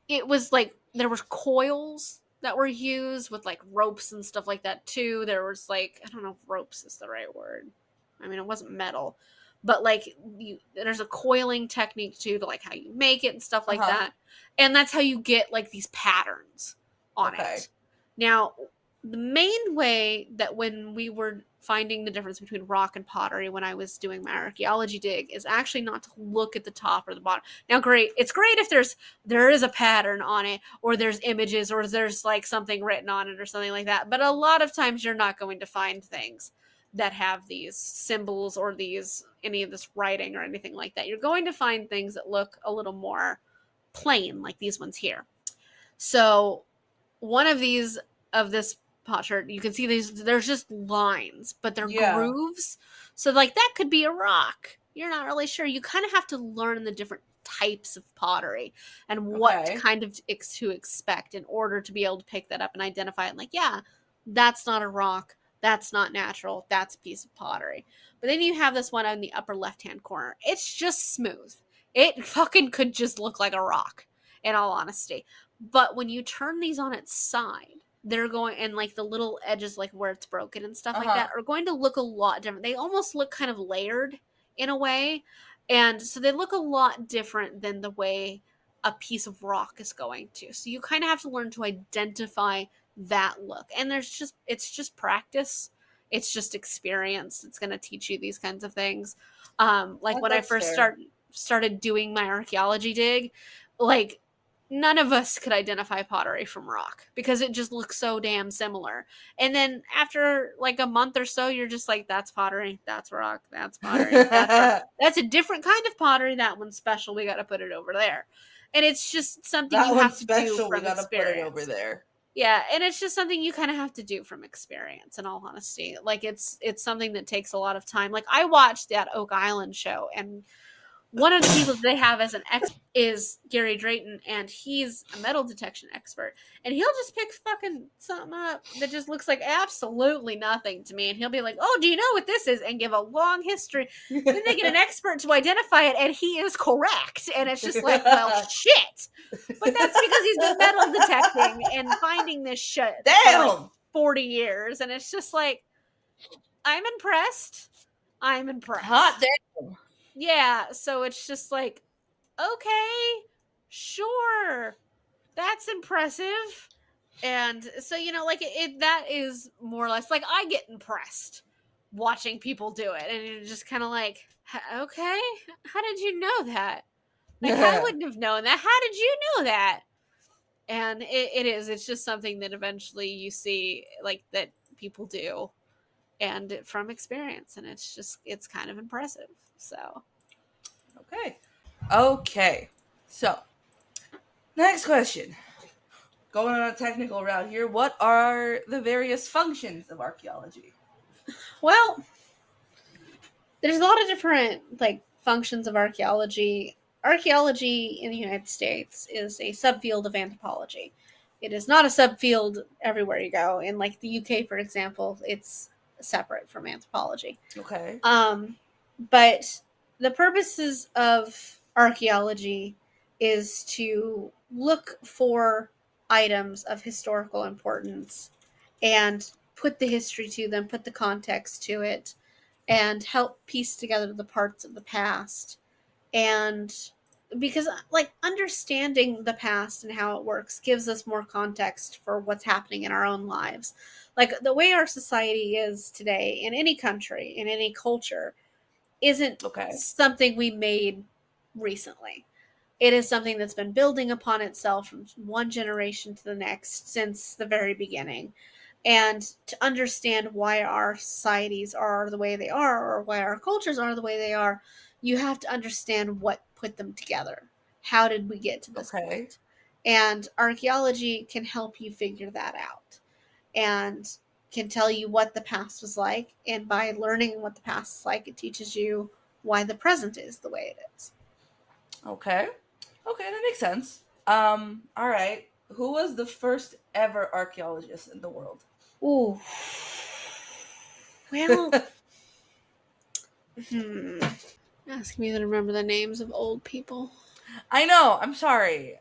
There were coils that were used with like ropes and stuff like that too. There was like, I don't know if ropes is the right word. I mean, it wasn't metal, but like there's a coiling technique too, to like how you make it and stuff like that. And that's how you get like these patterns on it. Now, the main way that when we were finding the difference between rock and pottery when I was doing my archaeology dig is actually not to look at the top or the bottom. Now, it's great if there is a pattern on it, or there's images, or there's like something written on it or something like that. But a lot of times you're not going to find things that have these symbols or any of this writing or anything like that. You're going to find things that look a little more plain, like these ones here. So one of this potsherd, you can see there's just lines, but they're grooves. So like that could be a rock. You're not really sure. You kind of have to learn the different types of pottery and what kind of to expect in order to be able to pick that up and identify it. Like, yeah, that's not a rock. That's not natural. That's a piece of pottery. But then you have this one on the upper left-hand corner. It's just smooth. It fucking could just look like a rock, in all honesty. But when you turn these on its side, they're going, and like the little edges, like where it's broken and stuff like that, are going to look a lot different. They almost look kind of layered in a way. And so they look a lot different than the way a piece of rock is going to. So you kind of have to learn to identify that look. And it's just practice. It's just experience. It's going to teach you these kinds of things. Like when I first started doing my archaeology dig, like none of us could identify pottery from rock because it just looks so damn similar. And then after like a month or so, you're just like, that's pottery, that's rock, that's pottery, that's a different kind of pottery. That one's special. We got to put it over there. And it's just something you have to do from experience. Put it over there. Yeah, and it's just something you kind of have to do from experience, in all honesty. Like it's something that takes a lot of time. Like I watched that Oak Island show, and one of the people they have as an expert is Gary Drayton, and he's a metal detection expert. And he'll just pick fucking something up that just looks like absolutely nothing to me. And he'll be like, oh, do you know what this is? And give a long history. Then they get an expert to identify it, and he is correct. And it's just like, well, shit. But that's because he's been metal detecting and finding this shit for like 40 years. And it's just like, I'm impressed. Hot damn. Yeah, so it's just like, okay, sure, that's impressive. And so, like that is more or less like I get impressed watching people do it, and you're just kind of like, okay, how did you know that? Like, I wouldn't have known that. How did you know that? And it's just something that eventually you see like that people do, and from experience, and it's kind of impressive. So okay, so next question, going on a technical route here, what are the various functions of archaeology? Well, there's a lot of different like functions of archaeology. Archaeology in the United States is a subfield of anthropology. It is not a subfield everywhere you go. In like the UK, for example, it's separate from anthropology. Okay. But the purposes of archaeology is to look for items of historical importance and put the history to them, put the context to it, and help piece together the parts of the past. And because like understanding the past and how it works gives us more context for what's happening in our own lives. Like the way our society is today in any country, in any culture, isn't Okay. something we made recently. It is something that's been building upon itself from one generation to the next since the very beginning. And to understand why our societies are the way they are, or why our cultures are the way they are, you have to understand what put them together. How did we get to this Okay. point? And archaeology can help you figure that out and can tell you what the past was like. And by learning what the past is like, it teaches you why the present is the way it is. Okay. Okay, that makes sense. All right. Who was the first ever archaeologist in the world? Ooh. Well, ask me to remember the names of old people. I know. I'm sorry.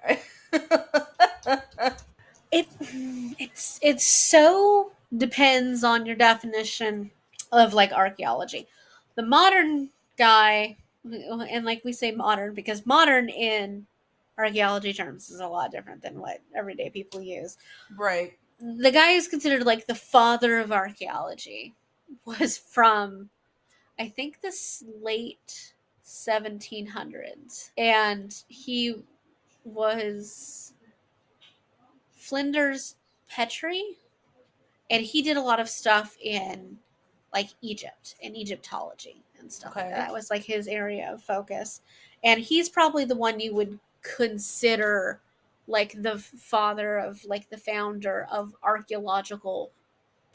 It's so depends on your definition of like archaeology. The modern guy, and like we say modern because modern in archaeology terms is a lot different than what everyday people use. Right. The guy who's considered like the father of archaeology was from I think this late 1700s, and he was Flinders Petrie, and he did a lot of stuff in like Egypt and Egyptology and stuff like that. Okay. That was like his area of focus, and he's probably the one you would consider like the father of like the founder of archaeological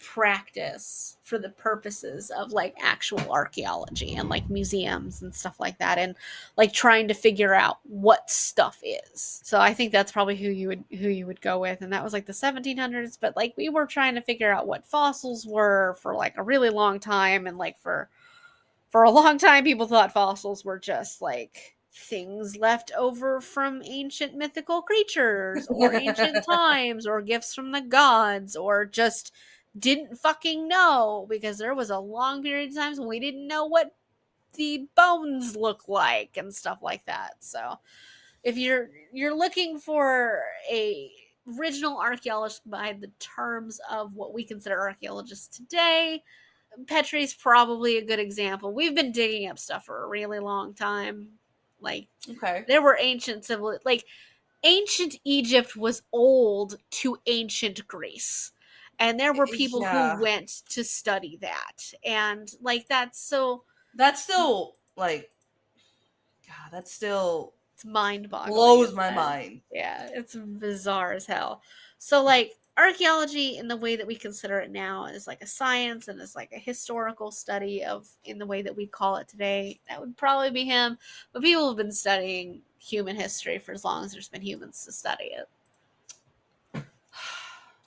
practice for the purposes of like actual archaeology and like museums and stuff like that, and like trying to figure out what stuff is. So I think that's probably who you would go with, and that was like the 1700s. But like we were trying to figure out what fossils were for like a really long time, and like for a long time people thought fossils were just like things left over from ancient mythical creatures or ancient times or gifts from the gods, or just didn't fucking know, because there was a long period of times when we didn't know what the bones look like and stuff like that. So if you're looking for a original archaeologist by the terms of what we consider archaeologists today, Petrie's probably a good example. We've been digging up stuff for a really long time. Like Okay. there were ancient civil like ancient Egypt was old to ancient Greece. And there were people who Yeah. went to study that. And like that's so That's still like God, that still it's mind boggling, blows isn't my it? mind. Yeah, it's bizarre as hell. So like archaeology in the way that we consider it now is like a science and is like a historical study of in the way that we call it today. That would probably be him. But people have been studying human history for as long as there's been humans to study it.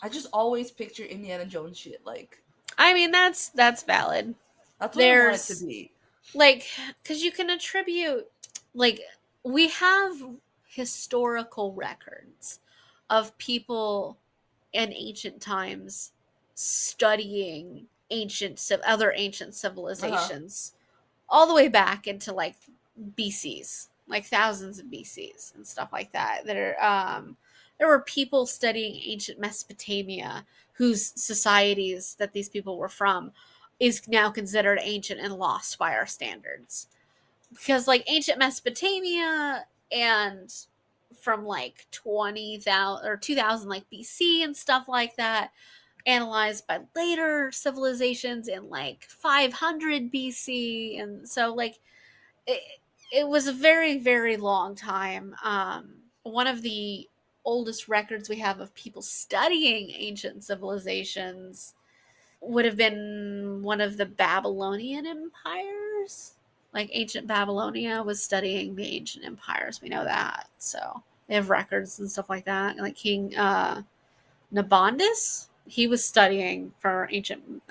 I just always picture Indiana Jones shit. Like I mean that's valid. that's what I want it to There's be. like because you can attribute like we have historical records of people in ancient times studying other ancient Uh huh. civilizations all the way back into like BCs, like thousands of BCs and stuff like that. There were people studying ancient Mesopotamia whose societies that these people were from is now considered ancient and lost by our standards. Because like ancient Mesopotamia and from like 20,000 or 2000 like BC and stuff like that, analyzed by later civilizations in like 500 BC, and so like it, it was a very very long time. One of the oldest records we have of people studying ancient civilizations would have been one of the Babylonian empires. Like ancient Babylonia was studying the ancient empires. We know that. So they have records and stuff like that. Like King Nabonidus, he was studying for ancient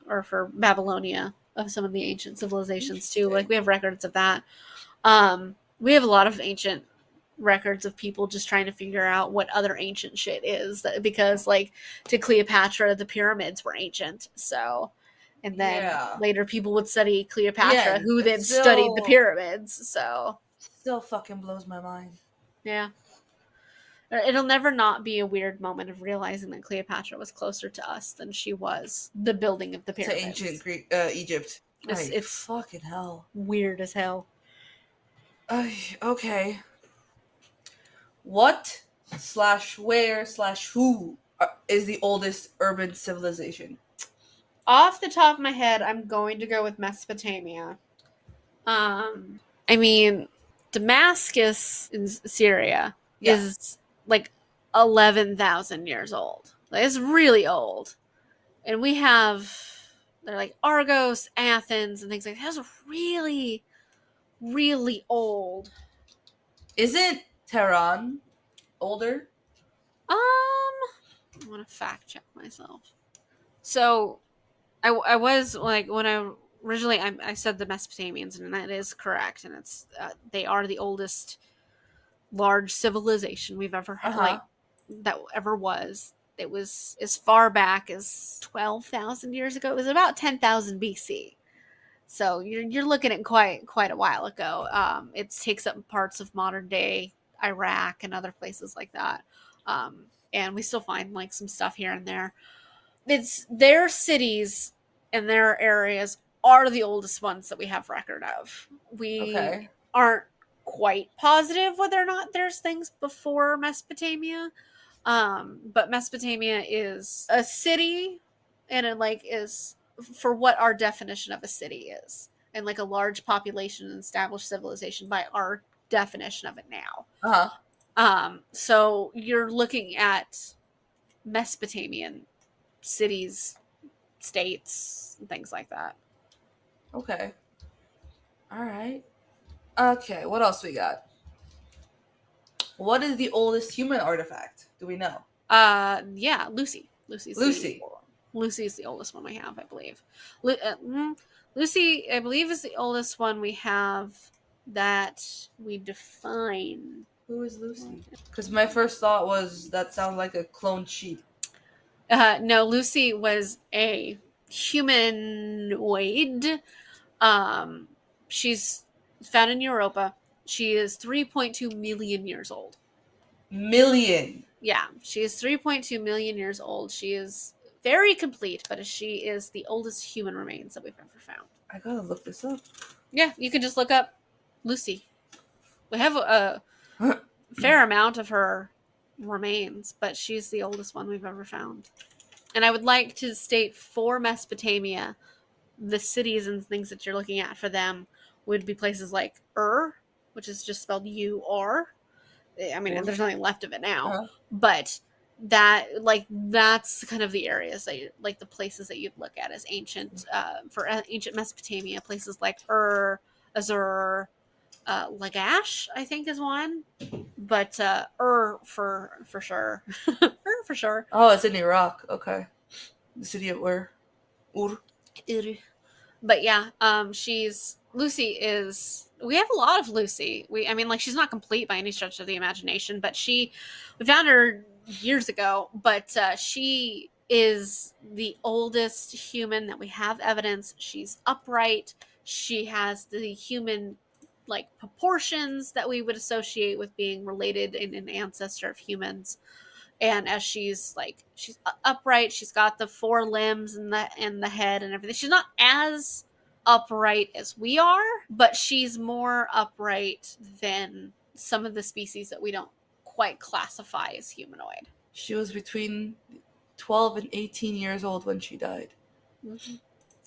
or for Babylonia of some of the ancient civilizations too. Like Interesting. we have records of that. Um, We have a lot of ancient records of people just trying to figure out what other ancient shit is, because like to Cleopatra the pyramids were ancient, so and then Yeah. later people would study Yeah, Cleopatra and who it then studied the pyramids, so still fucking blows my mind. yeah. It'll never not be a weird moment of realizing that Cleopatra was closer to us than she was the building of the To ancient pyramids. Greek, Egypt. Like, It's fucking hell. weird as hell. Okay. What slash where slash who is the oldest urban civilization? Off the top of my head, I'm going to go with Mesopotamia. I mean, Damascus in Syria Yeah. is like 11,000 years old. Like, it's really old. And we have, they're like Argos, Athens, and things like that. That's really, really old. Isn't Tehran older? I want to fact check myself. So, I was like, when I said the Mesopotamians, and that is correct. And it's, they are the oldest large civilization we've ever Uh had, huh. like that ever was. It was as far back as 12,000 years ago. It was about 10,000 BC. So you're looking at quite a while ago. It takes up parts of modern day Iraq and other places like that. And we still find like some stuff here and there. It's their cities and their areas are the oldest ones that we have record of. We Okay. aren't quite positive whether or not there's things before Mesopotamia. But Mesopotamia is a city, and it like is for what our definition of a city is, and like a large population and established civilization by our definition of it now. Uh huh. So you're looking at Mesopotamian cities, states, and things like that. Okay. All right. Okay. What else we got? What is the oldest human artifact? Do we know? Yeah, Lucy. Lucy. Lucy is the oldest one we have, I believe. Lucy, I believe, is the oldest one we have that we define. Who is Lucy? Because my first thought was that sounds like a cloned sheep. No, Lucy was a humanoid. Um, she's found in Europa. She is 3.2 million years old. Million. Yeah, she is 3.2 million years old. She is very complete, but she is the oldest human remains that we've ever found. I gotta look this up. Yeah, you can just look up Lucy. We have a fair amount of her remains, but she's the oldest one we've ever found. And I would like to state for Mesopotamia, the cities and things that you're looking at for them would be places like which is just spelled U-R. I mean, there's nothing left of it now, Uh-huh. but that's kind of the areas that like the places that you'd look at as ancient, for ancient Mesopotamia, places like Azur, Lagash, I think is one, but for sure, for sure. Oh, it's in Iraq. Okay. The city of Ur. But yeah, she's Lucy is. We have a lot of Lucy. I mean, like she's not complete by any stretch of the imagination, but we found her years ago. But she is the oldest human that we have evidence. She's upright. She has the human like proportions that we would associate with being related in an ancestor of humans. And as she's upright, she's got the four limbs and the head and everything. She's not as upright as we are, but she's more upright than some of the species that we don't quite classify as humanoid. She was between 12 and 18 years old when she died. Mm-hmm.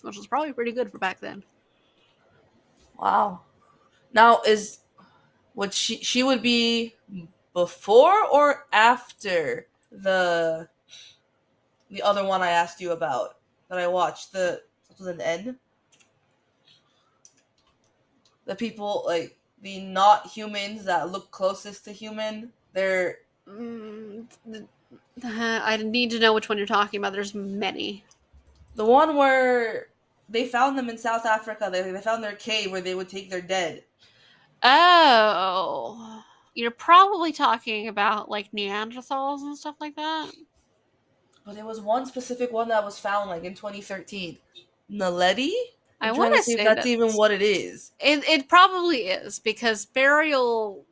Which was probably pretty good for back then. Wow. Now would she would be before or after the other one I asked you about that I watched, the with an N? The people like the not humans that look closest to human, they're I need to know which one you're talking about. There's many. the one where they found them in South Africa. They found their cave where they would take their dead. Oh, you're probably talking about like Neanderthals and stuff like that. But there was one specific one that was found like in 2013. Naledi? I I'm want trying to to see if say that's that even what it is. it probably is because burial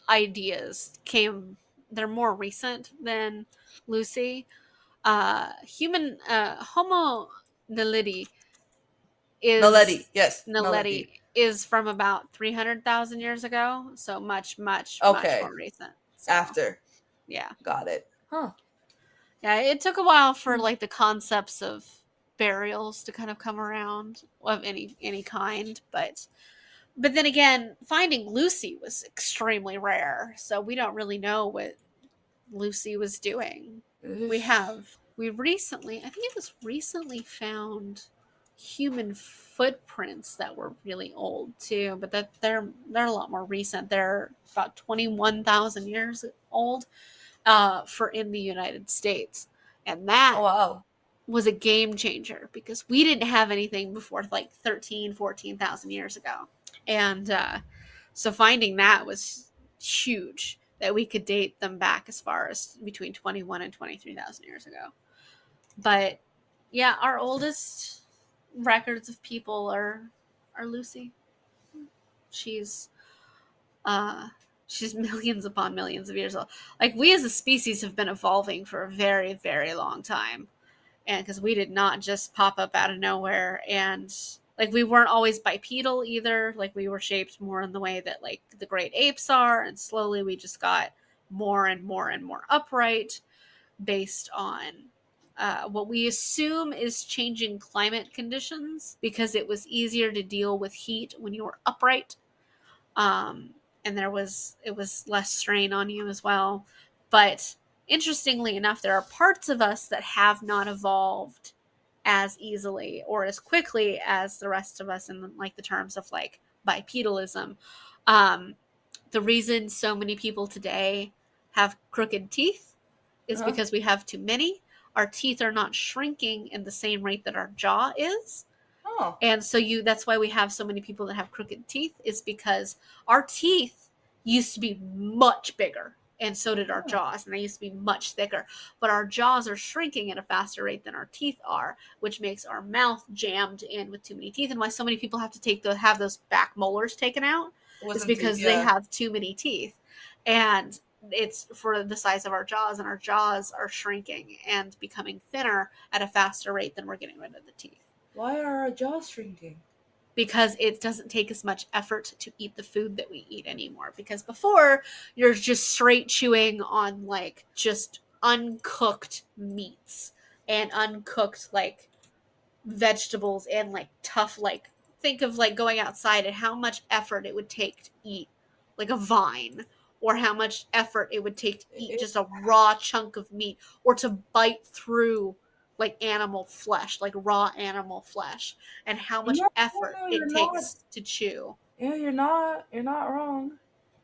ideas came. They're more recent than Lucy. Human Homo naledi is Naledi. Yes, naledi Naledi. is from about 300,000 years ago, so much, much, much Okay, more recent. So after. yeah, Got it. Huh. yeah. It took a while for like the concepts of burials to kind of come around of any kind, but then again, finding Lucy was extremely rare, so we don't really know what Lucy was doing. We recently, I think it was recently found human footprints that were really old too, but that they're a lot more recent. They're about 21,000 years old for in the United States. And Oh that wow. was a game changer because we didn't have anything before like 13, 14,000 years ago. And so finding that was huge that we could date them back as far as between 21 and 23,000 years ago. But yeah, our oldest records of people are Lucy. She's uh she's millions upon millions of years old. Like we as a species have been evolving for a very, very long time. And because we did not just pop up out of nowhere, and like we weren't always bipedal either, like we were shaped more in the way that like the great apes are, and slowly we just got more and more and more upright based on what we assume is changing climate conditions because it was easier to deal with heat when you were upright, um, and it was less strain on you as well. But interestingly enough, there are parts of us that have not evolved as easily or as quickly as the rest of us in like the terms of like bipedalism. Um, the reason so many people today have crooked teeth is Uh-huh. because we have too many. Our teeth are not shrinking in the same rate that our jaw is. Oh. And so you that's why we have so many people that have crooked teeth is because our teeth used to be much bigger and so did our Oh. jaws and they used to be much thicker, but our jaws are shrinking at a faster rate than our teeth are, which makes our mouth jammed in with too many teeth, and why so many people have to have those back molars taken out is Wisdom teeth, because they yeah. have too many teeth. And it's for the size of our jaws, and our jaws are shrinking and becoming thinner at a faster rate than we're getting rid of the teeth Why are our jaws shrinking? because it doesn't take as much effort to eat the food that we eat anymore. Because before, you're just straight chewing on like just uncooked meats and uncooked like vegetables and like tough, like think of like going outside and how much effort it would take to eat like a vine, or how much effort it would take to eat It, just a raw chunk of meat, or to bite through like animal flesh, like raw animal flesh, and how much no, effort no, it you're not. takes to chew. Yeah, you're not. You're not wrong.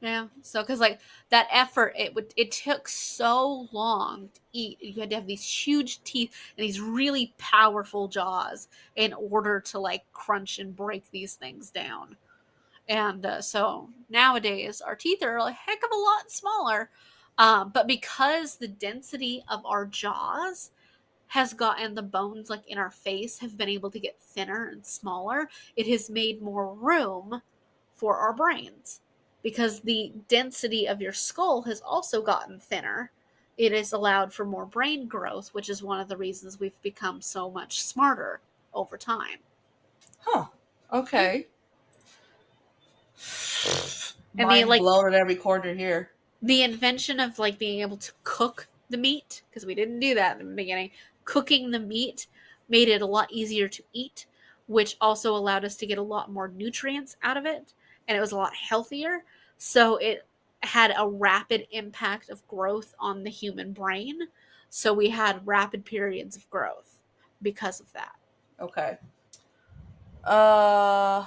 Yeah. So, because like that effort, it took so long to eat. You had to have these huge teeth and these really powerful jaws in order to like crunch and break these things down. And so nowadays, our teeth are a heck of a lot smaller. But because the density of our jaws has gotten, the bones like in our face have been able to get thinner and smaller, it has made more room for our brains. Because the density of your skull has also gotten thinner, it has allowed for more brain growth, which is one of the reasons we've become so much smarter over time. Huh. Yeah. Okay. And the Mind like blown at every corner here. the invention of like being able to cook the meat, because we didn't do that in the beginning, cooking the meat made it a lot easier to eat, which also allowed us to get a lot more nutrients out of it, and it was a lot healthier. So it had a rapid impact of growth on the human brain, so we had rapid periods of growth because of that. Okay. Uh,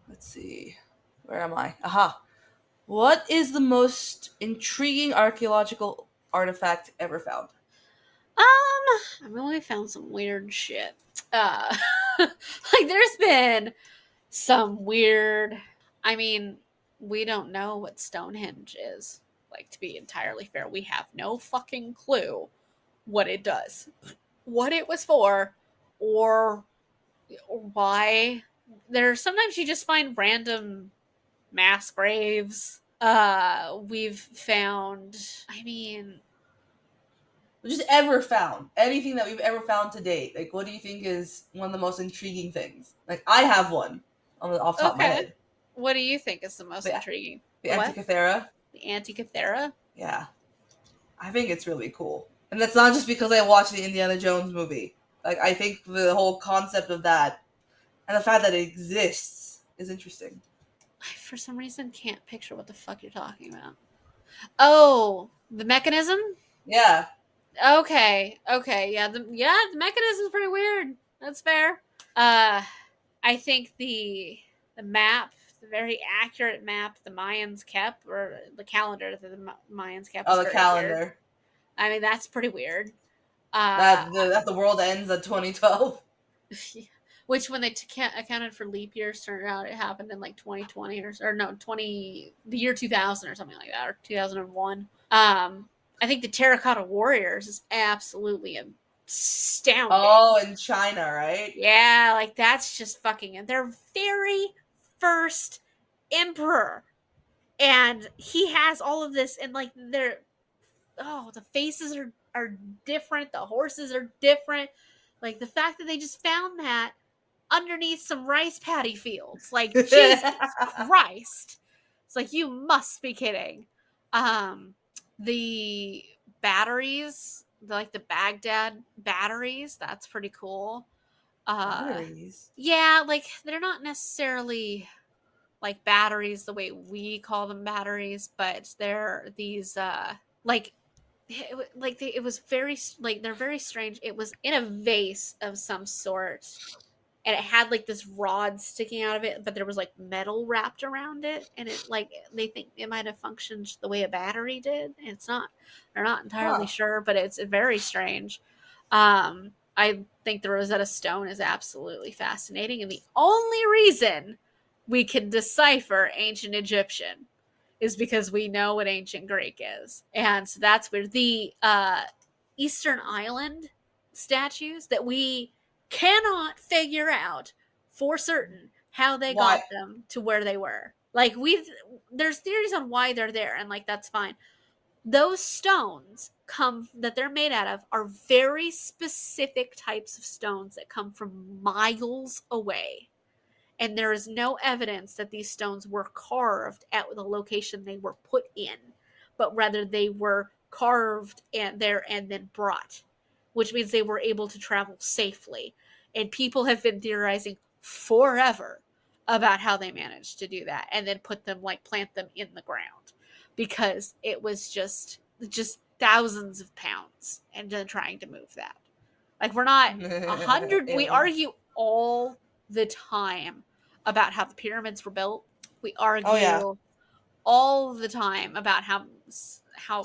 let's see. Where am I? Aha. What is the most intriguing archaeological artifact ever found? I really found some weird shit. Like there's been some weird, I mean, we don't know what Stonehenge is. Like, to be entirely fair, we have no fucking clue what it does, what it was for, or why. There's sometimes you just find random mass graves. We've found, I mean, Just ever found anything that we've ever found to date. Like, what do you think is one of the most intriguing things? Like, I have one off the top of my okay. head. What do you think is the most The intriguing? the The what? Antikythera. The Antikythera? Yeah, I think it's really cool, and that's not just because I watched the Indiana Jones movie. Like, I think the whole concept of that and the fact that it exists is interesting. I, for some reason, can't picture what the fuck you're talking about. Oh, the mechanism? Yeah. Okay, okay, the mechanism's pretty weird. That's fair. Uh, I think the map, the very accurate map the Mayans kept, or the calendar that the Mayans kept, Oh, was the very weird. calendar. I mean, that's pretty weird. Uh, That the world ends at 2012. which when they accounted for leap years, turned out it happened in like 2020 or no 20 the year 2000 or something like that, or 2001. I think the Terracotta Warriors is absolutely astounding. Oh, in China, right? Yeah, like that's just fucking their very first emperor. And he has all of this, and like they're, oh, the faces are different, the horses are different. Like the fact that they just found that underneath some rice paddy fields. Like Jesus Christ. It's like you must be kidding. Um the batteries, like the Baghdad batteries, that's pretty cool. Uh Batteries. yeah, like they're not necessarily like batteries the way we call them batteries, but they're these like it was very, like, they're very strange. It was in a vase of some sort, and it had like this rod sticking out of it, but there was like metal wrapped around it, and it, like, they think it might have functioned the way a battery did. It's not, they're not entirely Huh. sure, but it's very strange. I think the Rosetta Stone is absolutely fascinating, and the only reason we can decipher ancient Egyptian is because we know what ancient Greek is. And so that's where the Eastern Island statues that we cannot figure out for certain how they Why? got them to where they were. Like, there's theories on why they're there, and like that's fine. Those stones come that they're made out of are very specific types of stones that come from miles away, and there is no evidence that these stones were carved at the location they were put in, but rather they were carved and there and then brought, which means they were able to travel safely. And people have been theorizing forever about how they managed to do that and then put them, like, plant them in the ground, because it was just thousands of pounds and then trying to move that. Like, we're not 100, we Aliens. argue all the time about how the pyramids were built. We Oh yeah. argue all the time about how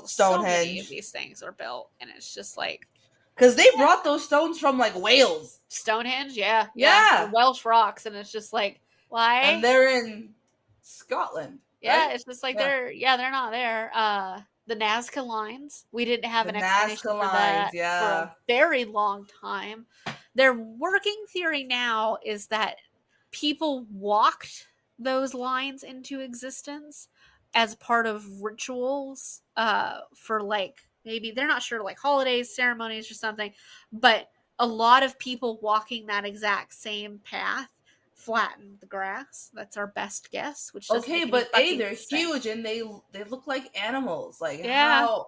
so many of Stonehenge. these things are built, and it's just like, Because they yeah, brought those stones from like Wales. Stonehenge, yeah, yeah, the Yeah. Welsh rocks, and it's just like, And why? they're in Scotland, Yeah, right? it's just like Yeah. they're not there. The Nazca lines, we didn't have The an explanation Nazca for lines, that for a yeah. very long time. Their working theory now is that people walked those lines into existence as part of rituals, for, like, maybe they're not sure, like holidays, ceremonies, or something, but a lot of people walking that exact same path flattened the grass. That's our best guess, which doesn't Okay, make any but A, fucking they're sense. huge and they look like animals. Like Yeah, how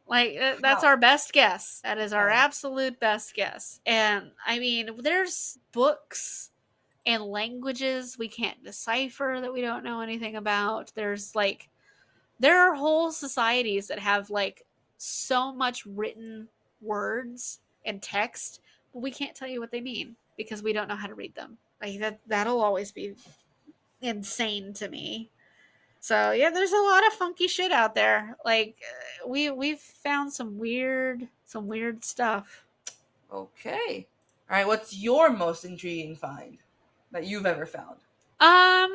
like, that's how our best guess. That is our okay. absolute best guess. And I mean, there's books and languages we can't decipher that we don't know anything about. There's like, there are whole societies that have like so much written words and text, but we can't tell you what they mean because we don't know how to read them. Like, that'll always be insane to me. So yeah, there's a lot of funky shit out there. Like, we've found some weird stuff. Okay. All right, what's your most intriguing find that you've ever found? Um,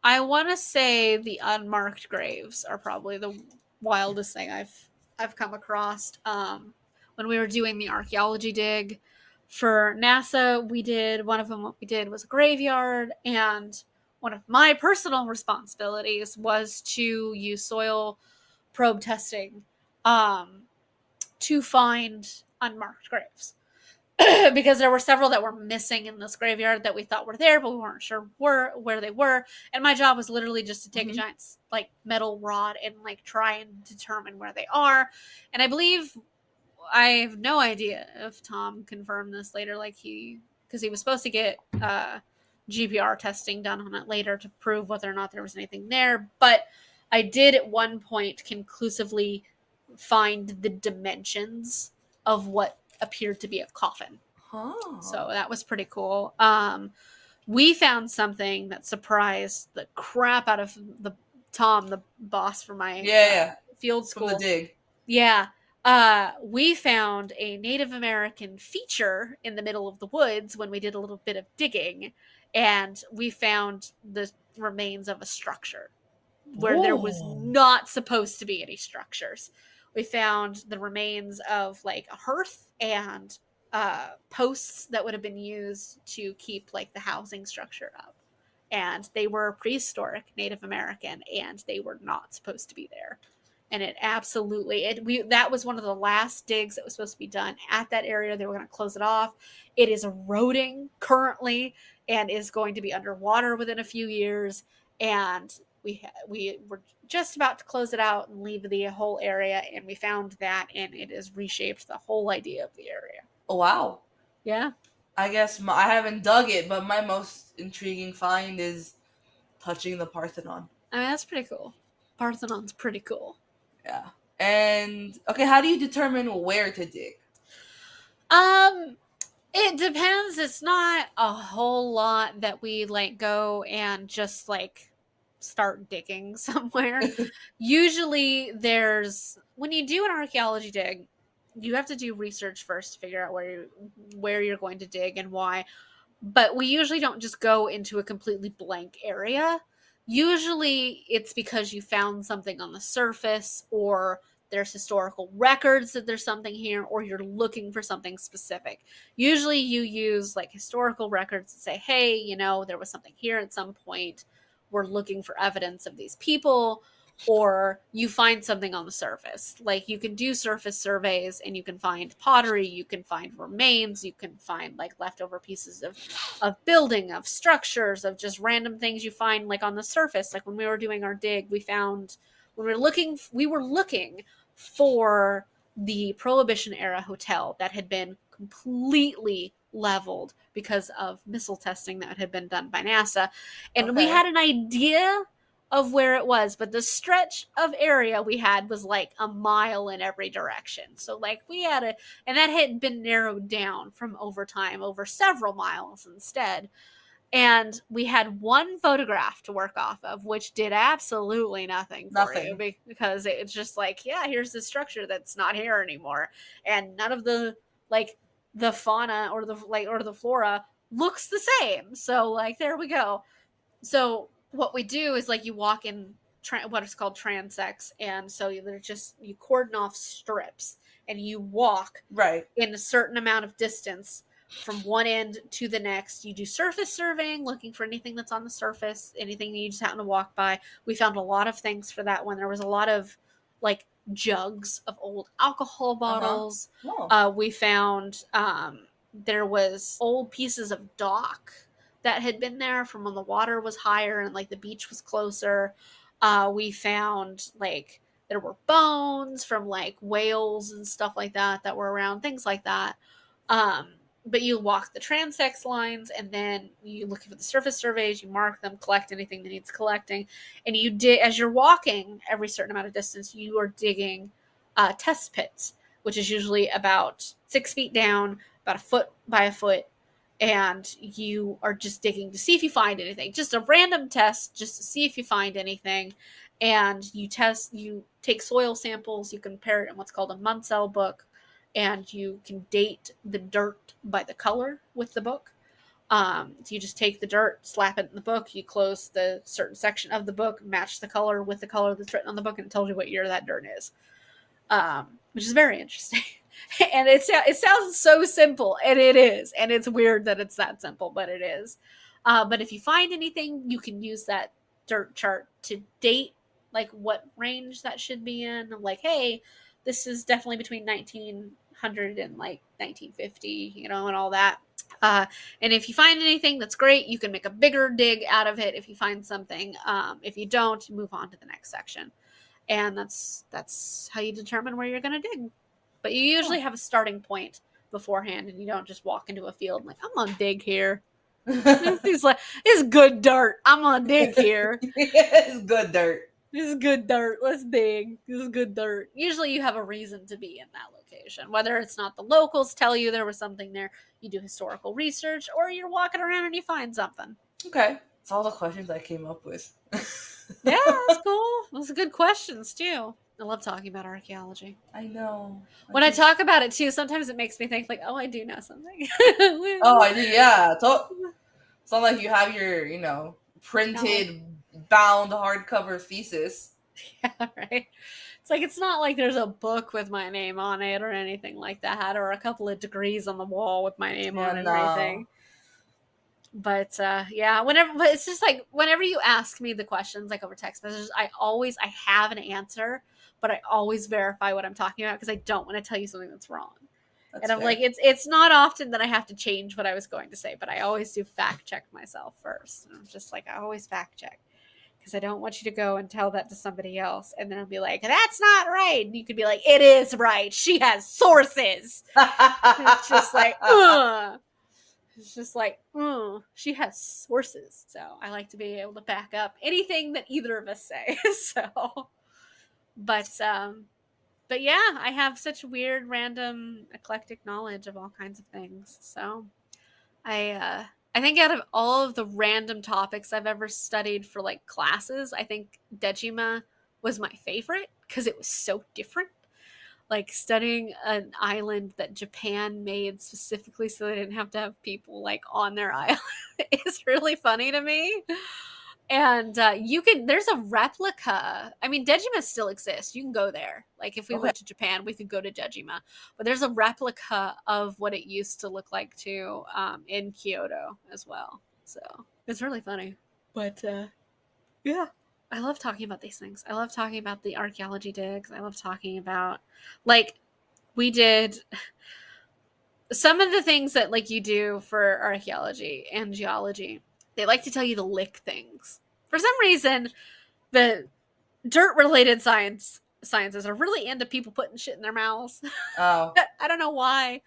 I want to say the unmarked graves are probably the wildest thing I've come across. When we were doing the archaeology dig for NASA, we did one of them. What we did was a graveyard, and one of my personal responsibilities was to use soil probe testing um, to find unmarked graves. Because there were several that were missing in this graveyard that we thought were there, but we weren't sure where they were. And my job was literally just to take a giant like metal rod and like try and determine where they are. And I believe, I have no idea if Tom confirmed this later, like because he was supposed to get GPR testing done on it later to prove whether or not there was anything there. But I did at one point conclusively find the dimensions of what appeared to be a coffin. So that was pretty cool. We found something that surprised the crap out of Tom, the boss for my field school. From the dig. Yeah. We found a Native American feature in the middle of the woods when we did a little bit of digging, and we found the remains of a structure where there was not supposed to be any structures. We found the remains of like a hearth and posts that would have been used to keep like the housing structure up. And they were prehistoric Native American, and they were not supposed to be there. And it absolutely that was one of the last digs that was supposed to be done at that area. They were going to close it off. It is eroding currently and is going to be underwater within a few years. And we were just about to close it out and leave the whole area, and we found that, and it has reshaped the whole idea of the area. Oh wow! Yeah. I guess I haven't dug it, but my most intriguing find is touching the Parthenon. I mean, that's pretty cool. Parthenon's pretty cool. Yeah. And okay, how do you determine where to dig? It depends. It's not a whole lot that we like go and just like start digging somewhere. Usually when you do an archaeology dig, you have to do research first to figure out where you're going to dig and why. But we usually don't just go into a completely blank area. Usually it's because you found something on the surface, or there's historical records that there's something here, or you're looking for something specific. Usually you use like historical records to say, hey, there was something here at some point. We're looking for evidence of these people. Or you find something on the surface. Like you can do surface surveys and you can find pottery, you can find remains, you can find like leftover pieces of building, of structures, of just random things you find like on the surface. Like when we were doing our dig, we were looking for the Prohibition era hotel that had been completely leveled because of missile testing that had been done by NASA. And we had an idea of where it was, but the stretch of area we had was like a mile in every direction. So like and that had been narrowed down from over time over several miles instead. And we had one photograph to work off of, which did absolutely nothing for you, because it's just like, yeah, here's the structure that's not here anymore, and none of the fauna or the flora looks the same. So like, there we go. So what we do is like you walk in what is called transects, and so you cordon off strips and you walk in a certain amount of distance from one end to the next. You do surface surveying, looking for anything that's on the surface, anything you just happen to walk by. We found a lot of things for that one. There was a lot of like jugs of old alcohol bottles. We found there was old pieces of dock that had been there from when the water was higher and like the beach was closer. We found like there were bones from like whales and stuff like that were around, things like that. But you walk the transects lines, and then you look for the surface surveys, you mark them, collect anything that needs collecting, and you dig. As you're walking every certain amount of distance, you are digging test pits, which is usually about 6 feet down, about a foot by a foot, and you are just digging to see if you find anything. Just a random test, just to see if you find anything. And you take soil samples, you compare it in what's called a Munsell book, and you can date the dirt by the color with the book. So you just take the dirt, slap it in the book, you close the certain section of the book, match the color with the color that's written on the book, and it tells you what year that dirt is, which is very interesting. And it sounds so simple, and it is, and it's weird that it's that simple, but it is. But if you find anything, you can use that dirt chart to date like what range that should be in. Like, hey, this is definitely between 1900 and like 1950, and all that. Uh, and if you find anything, that's great. You can make a bigger dig out of it if you find something. If you don't, move on to the next section, and that's how you determine where you're going to dig. But you usually have a starting point beforehand, and you don't just walk into a field and like, I'm gonna dig here. He's like, it's good dirt. I'm gonna dig here. It's good dirt. This is good dirt. Let's dig. This is good dirt. Usually you have a reason to be in that location. Whether it's not the locals tell you there was something there, you do historical research, or you're walking around and you find something. Okay. That's all the questions I came up with. Yeah, that's cool. Those are good questions too. I love talking about archaeology. I know. When I talk about it too, sometimes it makes me think like, oh, I do know something. Oh, I do, yeah. It's not like you have your, printed, bound hardcover thesis. Yeah, right. It's like, it's not like there's a book with my name on it or anything like that, or a couple of degrees on the wall with my name on it or anything. But yeah, but it's just like whenever you ask me the questions like over text messages, I have an answer, but I always verify what I'm talking about because I don't want to tell you something that's wrong. And I'm fair. like, it's not often that I have to change what I was going to say, but I always do fact check myself first. And I'm just like, I always fact check because I don't want you to go and tell that to somebody else, and then I'll be like, that's not right. And you could be like, it is right. She has sources. It's just like, ugh. It's just like, she has sources. So I like to be able to back up anything that either of us say. So, but yeah, I have such weird, random, eclectic knowledge of all kinds of things. So I think out of all of the random topics I've ever studied for like classes, I think Dejima was my favorite because it was so different. Like studying an island that Japan made specifically so they didn't have to have people like on their island is really funny to me. And there's a replica. I mean, Dejima still exists. You can go there. Like if we went to Japan, we could go to Dejima. But there's a replica of what it used to look like too in Kyoto as well. So it's really funny. But yeah, I love talking about these things. I love talking about the archaeology digs. I love talking about like we did some of the things that like you do for archaeology and geology. They like to tell you to lick things. For some reason, the dirt related sciences are really into people putting shit in their mouths. Oh. I don't know why,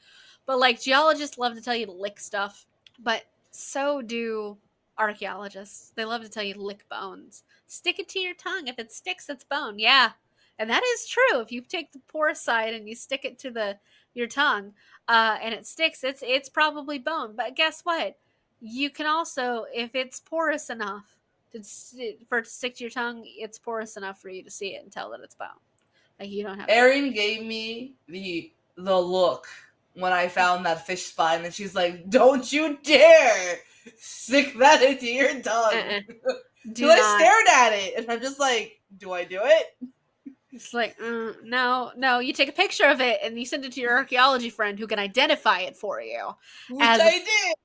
but like geologists love to tell you to lick stuff, but so do archaeologists. They love to tell you to lick bones. Stick it to your tongue. If it sticks, it's bone. Yeah. And that is true. If you take the porous side and you stick it to your tongue, and it sticks, it's probably bone. But guess what? You can also, if it's porous enough for it to stick to your tongue, it's porous enough for you to see it and tell that it's bone. Like you don't have. Erin gave me the look when I found that fish spine, and she's like, "Don't you dare stick that into your tongue!" So I stared at it, and I'm just like, "Do I do it?" It's like, no. You take a picture of it and you send it to your archaeology friend who can identify it for you. Which I did.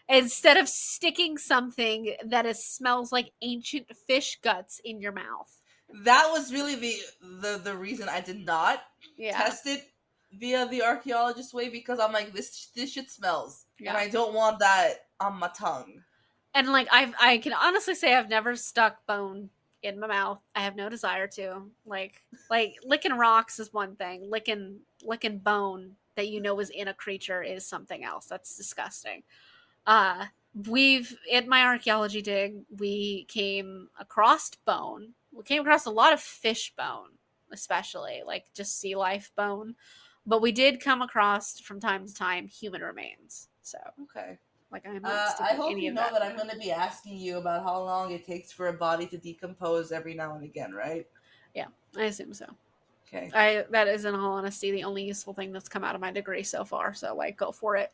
Instead of sticking something that smells like ancient fish guts in your mouth. That was really the reason I did not test it via the archaeologist way, because I'm like, this shit smells, and I don't want that on my tongue. And like I can honestly say I've never stuck bone in my mouth. I have no desire to. Like licking rocks is one thing. Licking bone that you know was in a creature is something else. That's disgusting. In my archaeology dig, we came across bone. We came across a lot of fish bone, especially like just sea life bone. But we did come across from time to time human remains. So okay. Like I'm not I hope you know that I'm going to be asking you about how long it takes for a body to decompose every now and again, right? Yeah, I assume so. Okay. That is, in all honesty, the only useful thing that's come out of my degree so far. So, like, go for it.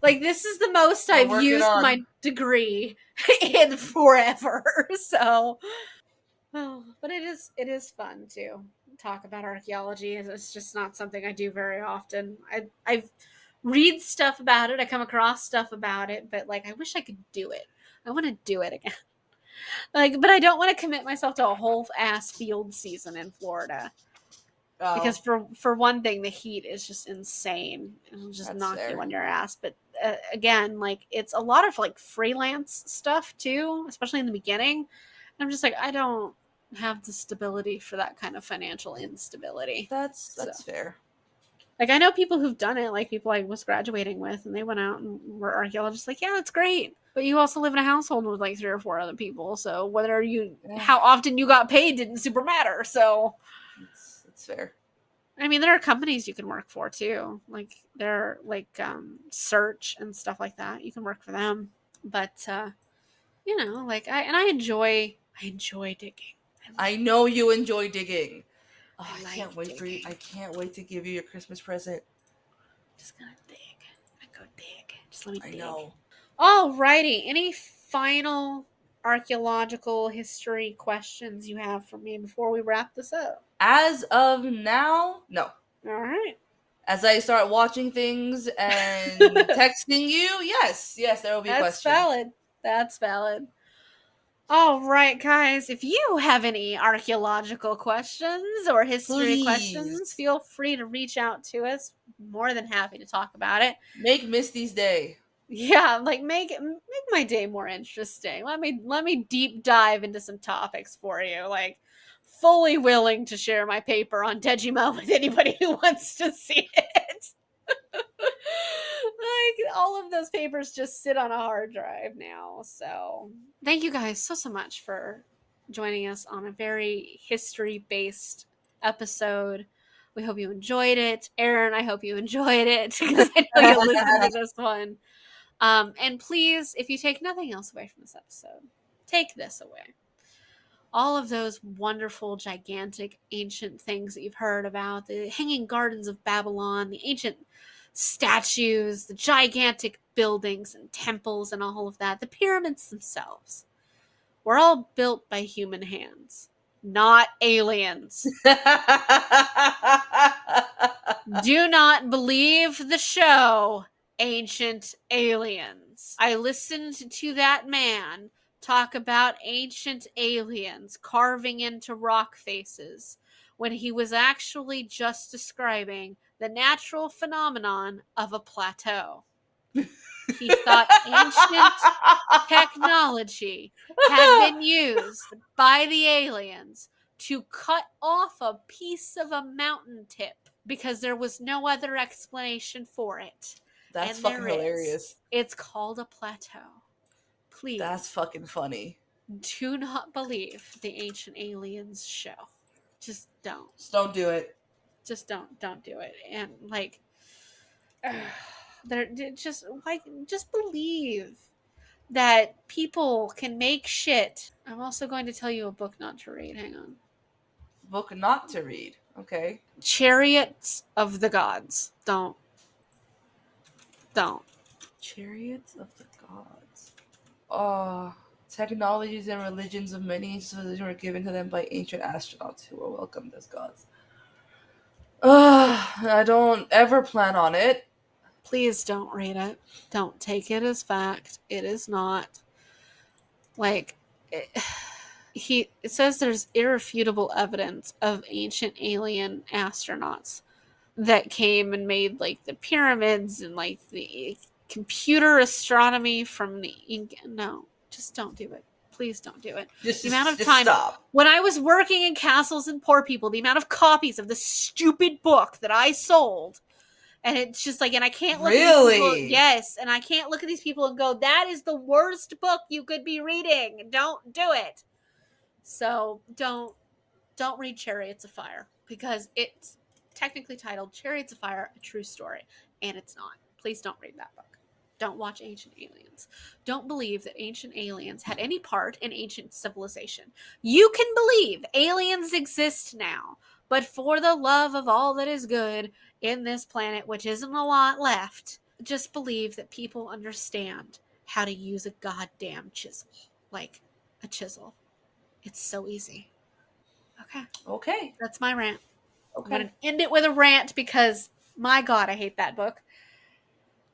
Like, this is the most We're I've working used on. my degree in forever. So, oh, but it is fun to talk about archaeology. It's just not something I do very often. I read stuff about it. I come across stuff about it, but like I wish I could do it. I want to do it again. Like, but I don't want to commit myself to a whole ass field season in Florida. Because Oh, for one thing, the heat is just insane. It'll just that's knock you fair. on your ass. But again, like it's a lot of like freelance stuff too, especially in the beginning. And I'm just like, I don't have the stability for that kind of financial instability. So, That's fair. like, I know people who've done it, like people I was graduating with, and they went out and were archaeologists. Like, yeah, that's great, but you also live in a household with like 3 or 4 other people. So whether you, Yeah, how often you got paid didn't super matter. So it's fair. I mean, there are companies you can work for too. Like they're like search and stuff like that. You can work for them. But like I enjoy digging. I know you enjoy digging. Oh, I I like can't wait for you. digging. I can't wait to give you your Christmas present. Just gonna dig. I'm gonna go dig. Just let me I dig. know. Alrighty. Any final archaeological history questions you have for me before we wrap this up? As of now, no. All right. As I start watching things and texting you, yes, there will be That's questions. valid. That's valid. All right, guys. If you have any archaeological questions or history questions, Please feel free to reach out to us. More than happy to talk about it. make Misty's day. Yeah, like make my day more interesting. Let me deep dive into some topics for you. Like fully willing to share my paper on Dejima with anybody who wants to see it. Like all of those papers just sit on a hard drive now. So thank you guys so much for joining us on a very history based episode. We hope you enjoyed it. Aaron, I hope you enjoyed it because I know you'll listen to this one. And please, if you take nothing else away from this episode, take this away. All of those wonderful, gigantic, ancient things that you've heard about, the hanging gardens of Babylon, the ancient statues, the gigantic buildings and temples, and all of that, the pyramids themselves, were all built by human hands, not aliens. Do not believe the show Ancient Aliens. I listened to that man talk about ancient aliens carving into rock faces when he was actually just describing the natural phenomenon of a plateau. He thought ancient technology had been used by the aliens to cut off a piece of a mountain tip because there was no other explanation for it. That's And fucking there is. hilarious. It's called a plateau. That's Please fucking funny. do not believe the ancient aliens show. Just don't. Just don't do it. Just don't do it. And like they're just believe that people can make shit. I'm also going to tell you a book not to read. Hang on. Book not to read. Okay. Chariots of the Gods. Don't. Chariots of the Gods. Oh, technologies and religions of many civilizations were given to them by ancient astronauts who were welcomed as gods. I don't ever plan on it. Please don't read it. Don't take it as fact. It is not. Like, it says there's irrefutable evidence of ancient alien astronauts that came and made like the pyramids and like the computer astronomy from the no, just don't do it. Please don't do it. Just, The amount just, of just time stop. when I was working in Castles and Poor People, the amount of copies of this stupid book that I sold, and it's just like, and I can't look at these people. Really? Yes, and I can't look at these people and go, "That is the worst book you could be reading." Don't do it. So don't read Chariots of Fire because it's technically titled Chariots of Fire, a true story, and it's not. Please don't read that book. Don't watch Ancient Aliens. Don't believe that ancient aliens had any part in ancient civilization. You can believe aliens exist now, but for the love of all that is good in this planet, which isn't a lot left, just believe that people understand how to use a goddamn chisel. Like a chisel. It's so easy. Okay. Okay. That's my rant. I'm Okay. going to end it with a rant because, my God, I hate that book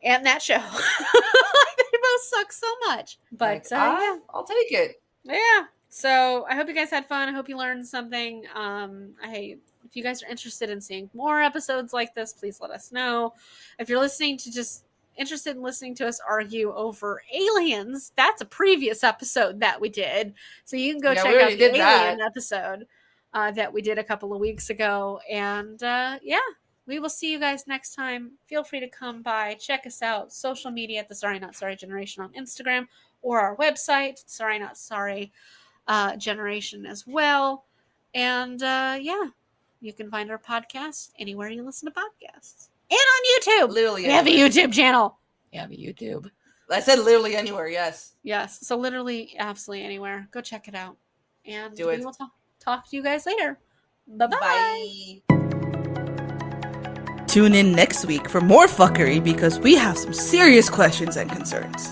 and that show. They both suck so much. But yeah. I'll take it. Yeah. So I hope you guys had fun. I hope you learned something. If you guys are interested in seeing more episodes like this, please let us know. If you're listening to just interested in listening to us argue over aliens, that's a previous episode that we did. So you can go check out the alien episode that we did a couple of weeks ago. And yeah, we will see you guys next time. Feel free to come by, check us out, social media at the Sorry Not Sorry Generation on Instagram, or our website, Sorry Not Sorry Generation as well. And yeah, you can find our podcast anywhere you listen to podcasts. And on YouTube. Literally we have a YouTube channel. We have a YouTube. I said literally anywhere, yes. Yes, so literally, absolutely anywhere. Go check it out. And Do it. we will talk to you guys later. Bye-bye. Bye. Tune in next week for more fuckery because we have some serious questions and concerns.